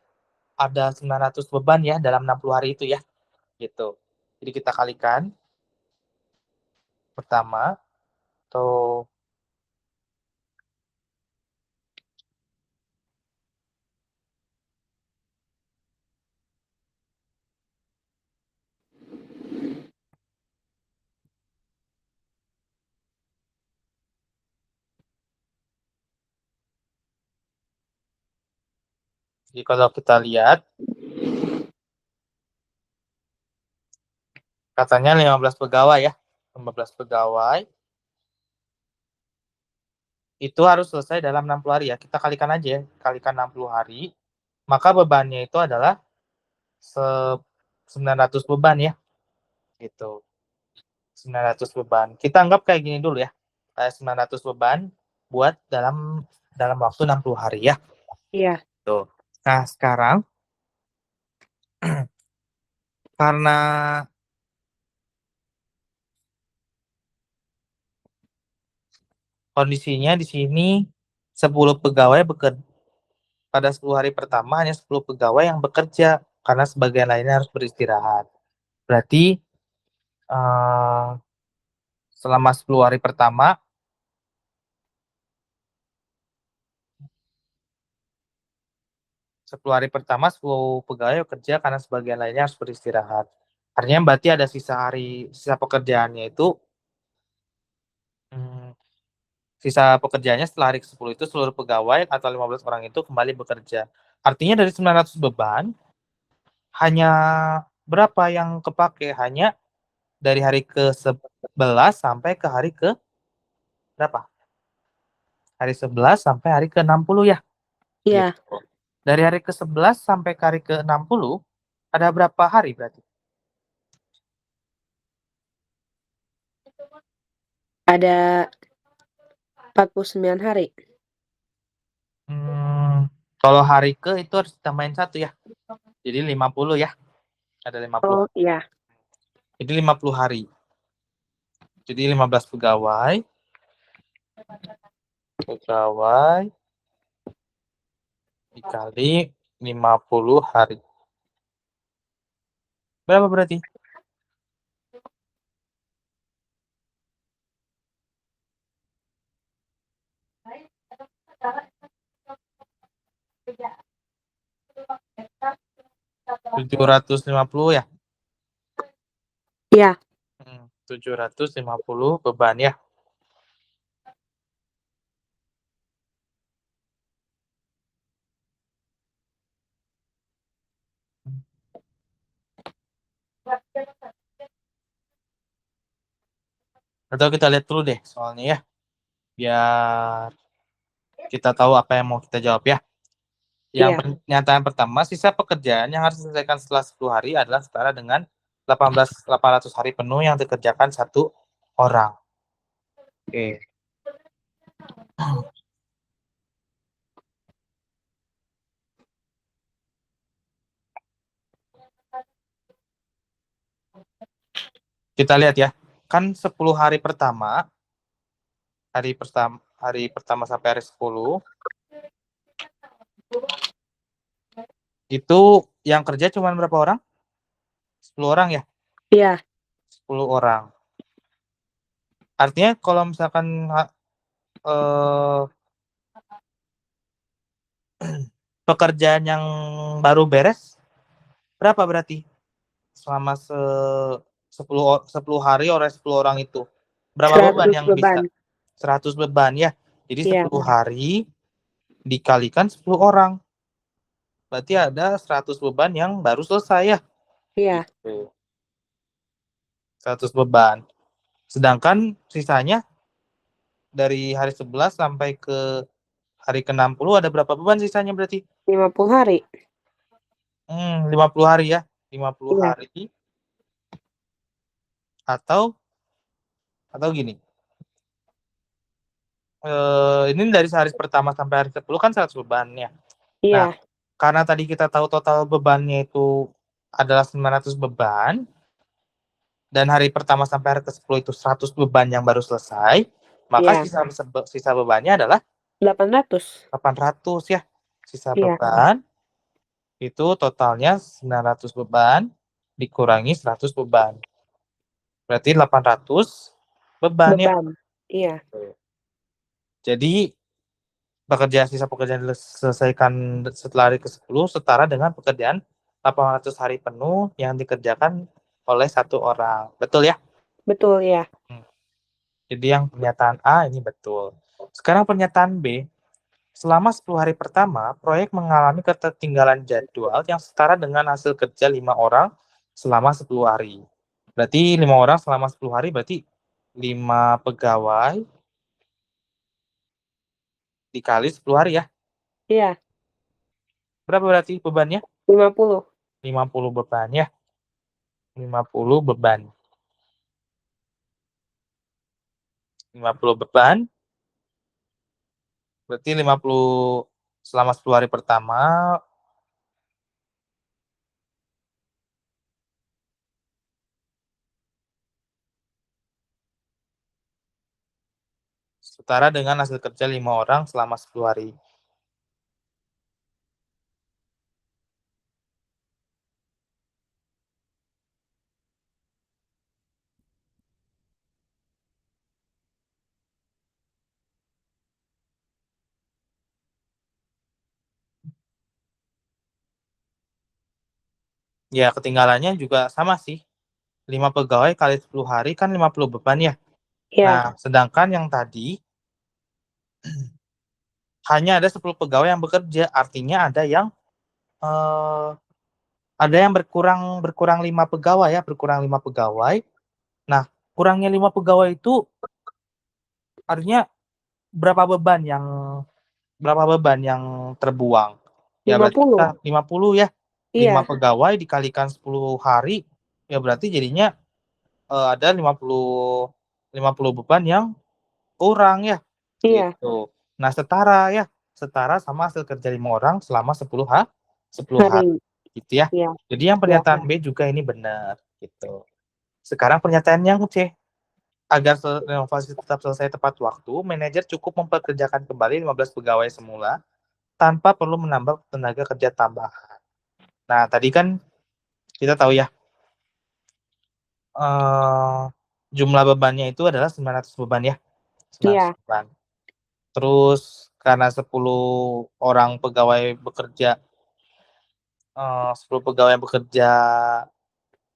ada 900 beban ya dalam 60 hari itu ya. Gitu. Jadi kita kalikan pertama atau jadi kalau kita lihat katanya 15 pegawai ya. 15 pegawai itu harus selesai dalam 60 hari ya. Kita kalikan aja ya. Kalikan 60 hari. Maka bebannya itu adalah 900 beban ya. Gitu. 900 beban. Kita anggap kayak gini dulu ya. Kayak 900 beban buat dalam waktu 60 hari ya. Iya. Tuh. Nah, sekarang karena kondisinya di sini 10 pegawai bekerja pada 10 hari pertama hanya 10 pegawai yang bekerja karena sebagian lainnya harus beristirahat. Berarti selama 10 hari pertama 10 pegawai bekerja karena sebagian lainnya harus beristirahat. Artinya berarti ada sisa pekerjaannya itu Sisa pekerjaannya setelah hari ke-10 itu seluruh pegawai atau 15 orang itu kembali bekerja. Artinya dari 900 beban, hanya berapa yang kepake? Hanya dari hari ke-11 sampai ke hari ke berapa? Hari 11 sampai hari ke-60 ya? Iya, Gitu. Dari hari ke-11 sampai ke hari ke-60, ada berapa hari berarti? ada 49 hari. Kalau hari ke itu harus ditambahin 1 ya. Jadi 50 ya. Ada 50. Oh, iya. Jadi 50 hari. Jadi 15 pegawai. Dikali 50 hari. Berapa berarti? $750 ya? Iya. 750 beban ya. Atau kita lihat dulu deh soalnya ya. Biar kita tahu apa yang mau kita jawab ya. Yang Iya. pernyataan pertama, sisa pekerjaan yang harus diselesaikan setelah 10 hari adalah setara dengan 800 hari penuh yang dikerjakan 1 orang. Oke. Kita lihat ya. Kan 10 hari pertama, hari pertama sampai hari 10, itu yang kerja cuma berapa orang? 10 orang ya? Iya. 10 orang. Artinya kalau misalkan pekerjaan yang baru beres, berapa berarti? Selama 10 hari oleh 10 orang itu. Berapa beban 100 yang beban. bisa? 100 beban ya. Jadi Iya. 10 hari dikalikan 10 orang. Berarti ada 100 beban yang baru selesai ya. Iya. Gitu. 100 beban. Sedangkan sisanya dari hari 11 sampai ke hari ke-60 ada berapa beban sisanya berarti? 50 hari. 50 hari ya. 50 Iya. hari. Atau gini. Ini dari hari pertama sampai hari 10 kan 100 beban ya. Nah, Iya. karena tadi kita tahu total bebannya itu adalah 900 beban, dan hari pertama sampai hari ke-10 itu 100 beban yang baru selesai, maka Iya. sisa bebannya adalah 800. 800 ya. Sisa Iya. beban itu totalnya 900 beban dikurangi 100 beban. Berarti 800 beban ya. Beban. Iya. Jadi sisa pekerjaan diselesaikan setelah hari ke-10 setara dengan pekerjaan 800 hari penuh yang dikerjakan oleh 1 orang. Betul ya? Betul ya. Jadi yang pernyataan A ini betul. Sekarang pernyataan B. Selama 10 hari pertama, proyek mengalami ketertinggalan jadwal yang setara dengan hasil kerja 5 orang selama 10 hari. Berarti 5 orang selama 10 hari berarti 5 pegawai dikali 10 hari ya. Iya. Berapa berarti bebannya? 50. 50 beban ya. 50 beban. 50 beban. Berarti 50 selama 10 hari pertama setara dengan hasil kerja 5 orang selama 10 hari. Ya, ketinggalannya juga sama sih. 5 pegawai kali 10 hari kan 50 beban ya. Iya. Nah, sedangkan yang tadi hanya ada 10 pegawai yang bekerja, artinya ada yang berkurang 5 pegawai ya, berkurang 5 pegawai. Nah, kurangnya 5 pegawai itu artinya berapa beban yang terbuang? Ya berarti 50. kita 50 ya. 5 Iya, pegawai dikalikan 10 hari, ya berarti jadinya ada 50 beban yang kurang ya, iya, gitu. Nah, setara sama hasil kerja 5 orang selama 10 hari, hari. gitu ya. Iya, Jadi yang iya, pernyataan B juga ini benar, gitu. Sekarang pernyataan yang C. Agar renovasi tetap selesai tepat waktu, manajer cukup mempekerjakan kembali 15 pegawai semula tanpa perlu menambah tenaga kerja tambahan. Nah, tadi kan kita tahu ya, jumlah bebannya itu adalah 900 beban ya, 900 iya, beban. Terus karena 10 orang pegawai bekerja, 10 pegawai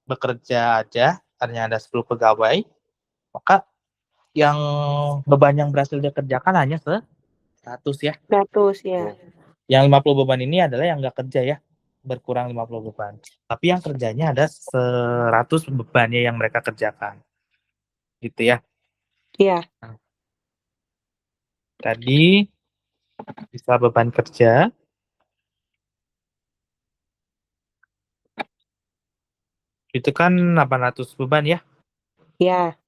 bekerja aja, artinya ada 10 pegawai, maka yang beban yang berhasil dikerjakan hanya 100 ya. 100 ya. Yang 50 beban ini adalah yang nggak kerja ya, berkurang 50 beban. Tapi yang kerjanya ada 100 bebannya yang mereka kerjakan. Gitu ya. Iya, Tadi bisa beban kerja, itu kan 800 beban ya. iya,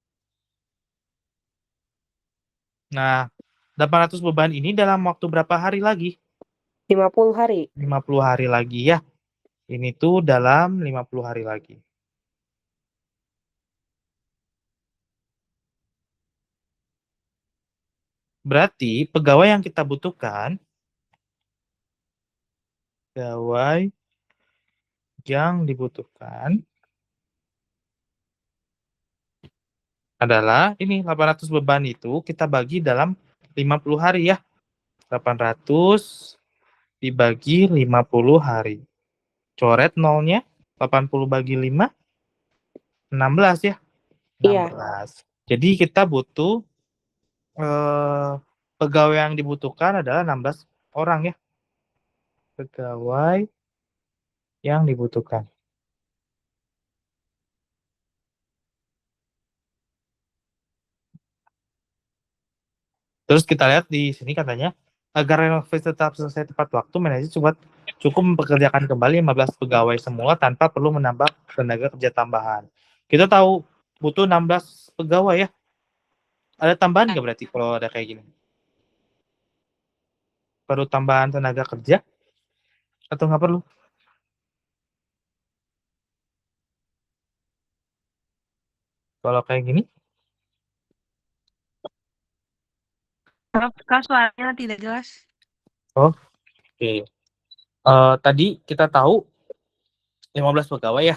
Nah, 800 beban ini dalam waktu berapa hari lagi? 50 hari. 50 hari lagi ya. Ini tuh dalam 50 hari lagi. Berarti pegawai yang kita butuhkan, pegawai yang dibutuhkan adalah ini 800 beban itu kita bagi dalam 50 hari ya. 800 dibagi 50 hari. Coret nolnya, 80 bagi 5, 16 ya. Iya, 16. Jadi kita butuh pegawai yang dibutuhkan adalah 16 orang ya. Pegawai yang dibutuhkan. Terus kita lihat di sini katanya, agar renovasi tetap selesai tepat waktu, manajer cukup mempekerjakan kembali 15 pegawai semula tanpa perlu menambah tenaga kerja tambahan. Kita tahu butuh 16 pegawai ya. Ada tambahan nggak berarti kalau ada kayak gini? Perlu tambahan tenaga kerja atau nggak perlu? Kalau kayak gini? maaf Kak, suaranya tidak jelas. Oh, oke. Tadi kita tahu 15 pegawai ya.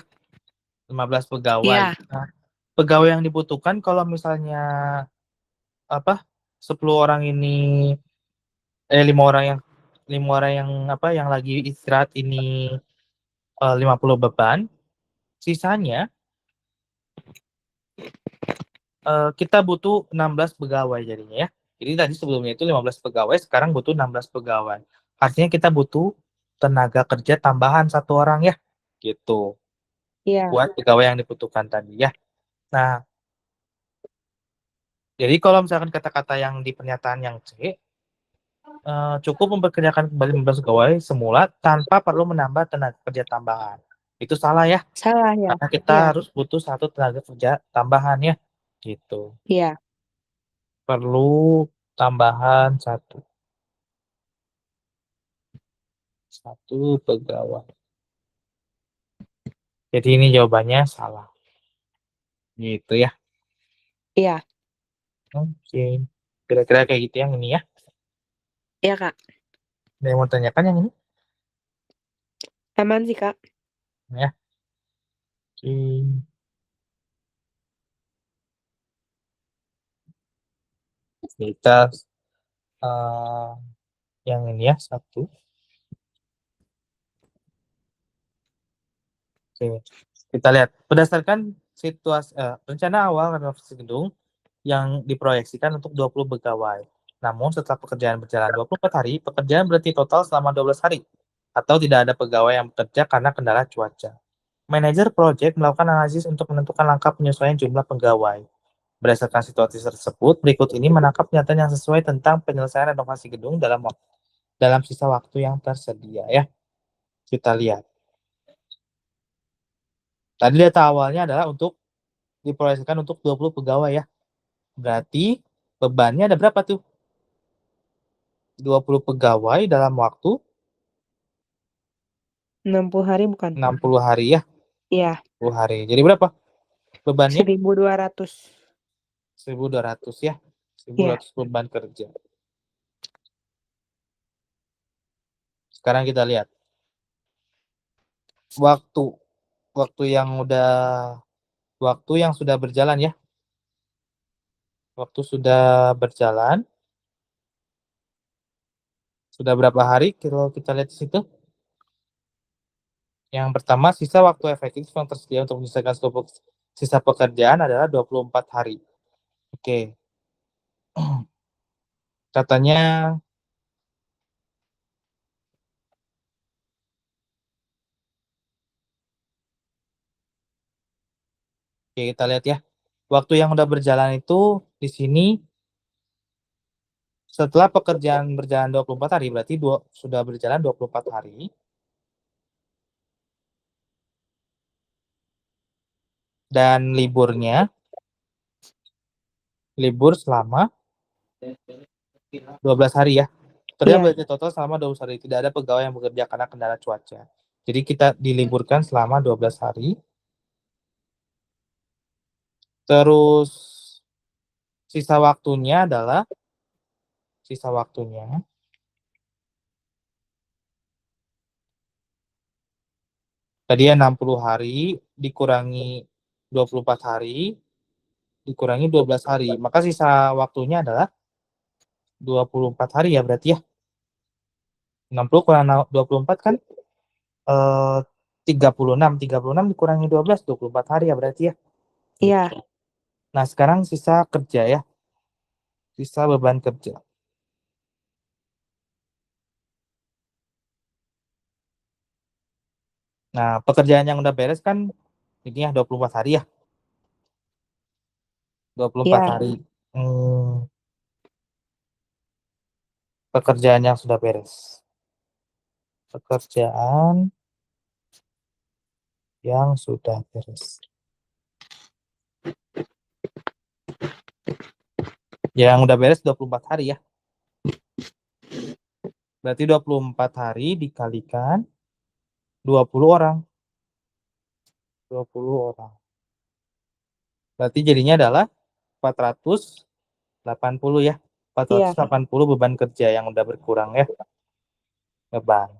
15 pegawai. Iya, Nah, pegawai yang dibutuhkan kalau misalnya apa 10 orang ini 5 orang yang yang lagi istirahat ini 50 beban, sisanya kita butuh 16 pegawai jadinya ya. Jadi tadi sebelumnya itu 15 pegawai, sekarang butuh 16 pegawai. Artinya kita butuh tenaga kerja tambahan 1 orang ya. Gitu. iya, Buat pegawai yang dibutuhkan tadi ya. Nah, jadi kalau misalkan kata-kata yang di pernyataan yang C, cukup mempekerjakan kembali 15 pegawai semula tanpa perlu menambah tenaga kerja tambahan. Itu salah ya, salah ya. karena kita Iya, harus butuh 1 tenaga kerja tambahan ya. Gitu. iya, Perlu tambahan 1 pegawai. Jadi ini jawabannya salah. Gitu ya. iya, Oke. Kira-kira kayak gitu yang ini ya. iya Kak. Ada yang mau tanyakan yang ini? Aman sih Kak. Ya. Oke. Kita eh, yang ini ya 1. Oke. Kita lihat berdasarkan situasi rencana awal renovasi gedung yang diproyeksikan untuk 20 pegawai. Namun setelah pekerjaan berjalan 24 hari, pekerjaan berhenti total selama 12 hari atau tidak ada pegawai yang bekerja karena kendala cuaca. Manajer proyek melakukan analisis untuk menentukan langkah penyesuaian jumlah pegawai. Berdasarkan situasi tersebut, berikut ini menangkap pernyataan yang sesuai tentang penyelesaian renovasi gedung dalam sisa waktu yang tersedia ya. Kita lihat. Tadi data awalnya adalah untuk diproyeksikan untuk 20 pegawai ya. Berarti bebannya ada berapa tuh? 20 pegawai dalam waktu 60 hari bukan? 60 hari ya. Iya, 10 hari. Jadi berapa bebannya? 1.200. 1.200 ya. Iya. 1.200 beban kerja. Sekarang kita lihat. Waktu yang sudah berjalan ya. Waktu sudah berjalan. Sudah berapa hari kalau kita lihat di situ? Yang pertama, sisa waktu efektif yang tersedia untuk menyelesaikan sisa pekerjaan adalah 24 hari. Oke. Katanya oke, kita lihat ya. Waktu yang udah berjalan itu di sini setelah pekerjaan berjalan 24 hari, berarti sudah berjalan 24 hari. Dan libur selama 12 hari ya. Kerja Iya. berarti total selama 12 hari. Tidak ada pegawai yang bekerja karena kendala cuaca. Jadi kita diliburkan selama 12 hari. Terus sisa waktunya tadi ya 60 hari dikurangi 24 hari dikurangi 12 hari. Maka sisa waktunya adalah 24 hari ya berarti ya. 60 kurang 24 kan 36. 36 dikurangi 12, 24 hari ya berarti ya. Iya. Nah, sekarang sisa kerja ya. Sisa beban kerja. Nah, pekerjaan yang udah beres kan ini ya 24 hari ya. 24 Iya. hari. Pekerjaan yang sudah beres. Pekerjaan yang sudah beres. Yang udah beres 24 hari ya. Berarti 24 hari dikalikan 20 orang. 20 orang. Berarti jadinya adalah 480 ya. 480 beban kerja yang udah berkurang ya. Beban.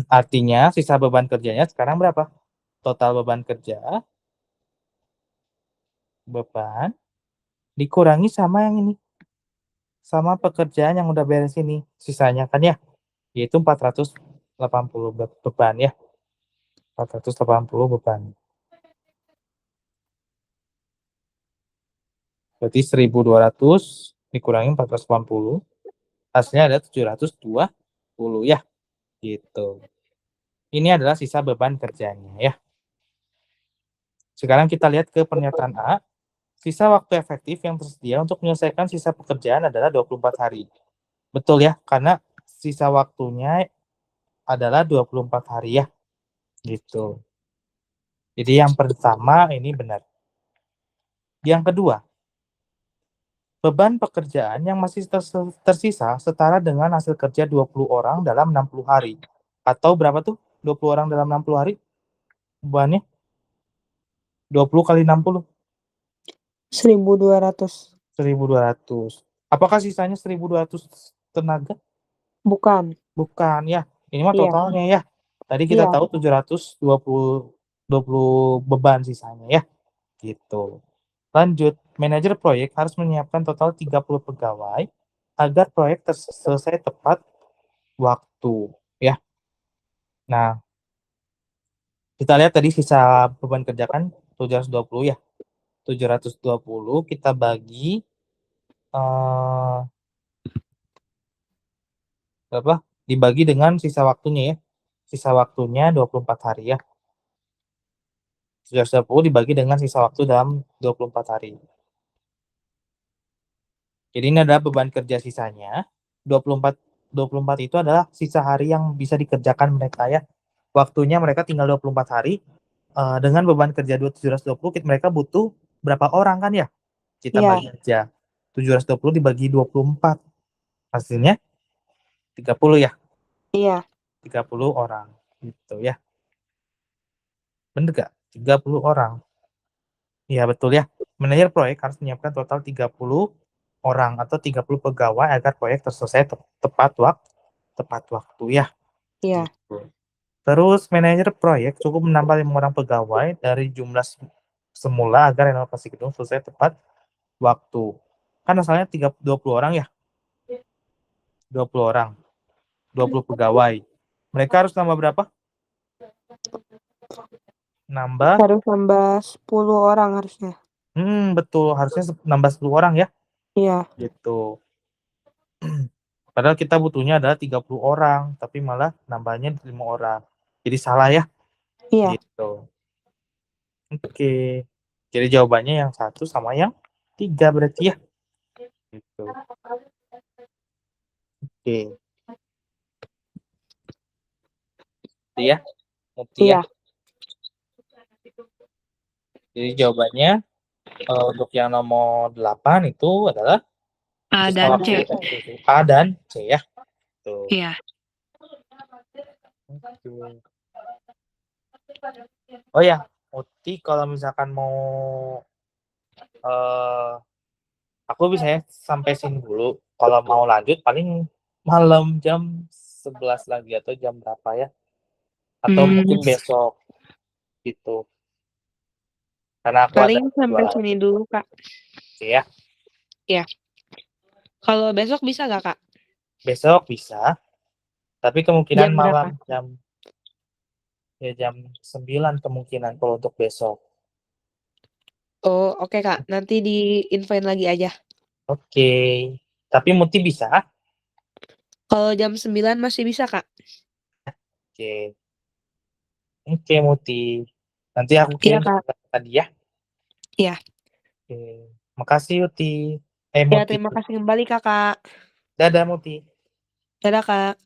Artinya sisa beban kerjanya sekarang berapa? Total beban kerja beban dikurangi sama yang ini. Sama pekerjaan yang udah beres ini. Sisanya kan ya. Yaitu 480 beban ya. 480 beban. Berarti 1.200 dikurangi 480. Hasilnya ada 720 ya. Gitu. Ini adalah sisa beban kerjanya ya. Sekarang kita lihat ke pernyataan A. Sisa waktu efektif yang tersedia untuk menyelesaikan sisa pekerjaan adalah 24 hari. Betul ya, karena sisa waktunya adalah 24 hari ya. Gitu. Jadi yang pertama ini benar. Yang kedua, beban pekerjaan yang masih tersisa setara dengan hasil kerja 20 orang dalam 60 hari. Atau berapa tuh? 20 orang dalam 60 hari? Bebannya 20 kali 60. 1.200. 1.200. Apakah sisanya 1.200 tenaga? Bukan. Bukan ya. Ini mah Iya. totalnya ya. Tadi kita Iya. tahu 720 beban sisanya ya. Gitu. Lanjut, manajer proyek harus menyiapkan total 30 pegawai agar proyek selesai tepat waktu ya. Nah, kita lihat tadi sisa beban kerja kan 720 ya. 720 kita bagi dibagi dengan sisa waktunya ya. Sisa waktunya 24 hari ya. 720 dibagi dengan sisa waktu dalam 24 hari. Jadi ini adalah beban kerja sisanya. 24 itu adalah sisa hari yang bisa dikerjakan mereka ya. Waktunya mereka tinggal 24 hari. Dengan beban kerja 720, mereka butuh berapa orang kan ya? Kita Iya. bagi aja. 720 dibagi 24. Hasilnya 30 ya. Iya. 30 orang. Gitu ya. Bener gak? 30 orang. Iya betul ya. Manajer proyek harus menyiapkan total 30 orang atau 30 pegawai agar proyek terselesai tepat waktu ya. Iya. Gitu. Terus manajer proyek cukup menambah 5 orang pegawai dari jumlah semula agar renovasi gedung selesai tepat waktu. Kan asalnya 20 orang ya. 20 orang. 20 pegawai. Mereka harus nambah berapa? Nambah. Harus nambah 10 orang harusnya. Betul. Harusnya nambah 10 orang ya. Iya. Gitu. Padahal kita butuhnya adalah 30 orang, tapi malah nambahnya 5 orang. Jadi salah ya. Iya. Gitu. Oke. Jadi jawabannya yang 1 sama yang 3 berarti ya. Gitu. Oke. Ya. Muti ya. Iya. Jadi jawabannya untuk yang nomor 8 itu adalah A sisa dan waktu C. A dan C ya. Tuh. Iya. Oh ya, Muti kalau misalkan mau aku bisa ya sampai sini dulu. Kalau mau lanjut paling malam jam 11 lagi atau jam berapa ya? Atau mungkin besok gitu. Karena aku Paling ada sampai jualan sini dulu, Kak. ya. Iya. Kalau besok bisa nggak, Kak? Besok bisa. Tapi kemungkinan Jam berapa? malam jam 9 kemungkinan kalau untuk besok. Oh, oke, Kak. Nanti di-infoin lagi aja. Oke. Tapi Muti bisa? Kalau jam 9 masih bisa, Kak. Oke. Oke, Muti. Nanti aku Iya, kirim Kak. tadi ya. Iya. Oke. Makasih Uti. Ya, Muti. terima kasih kembali, Kakak. Dadah Muti. Dadah, Kak.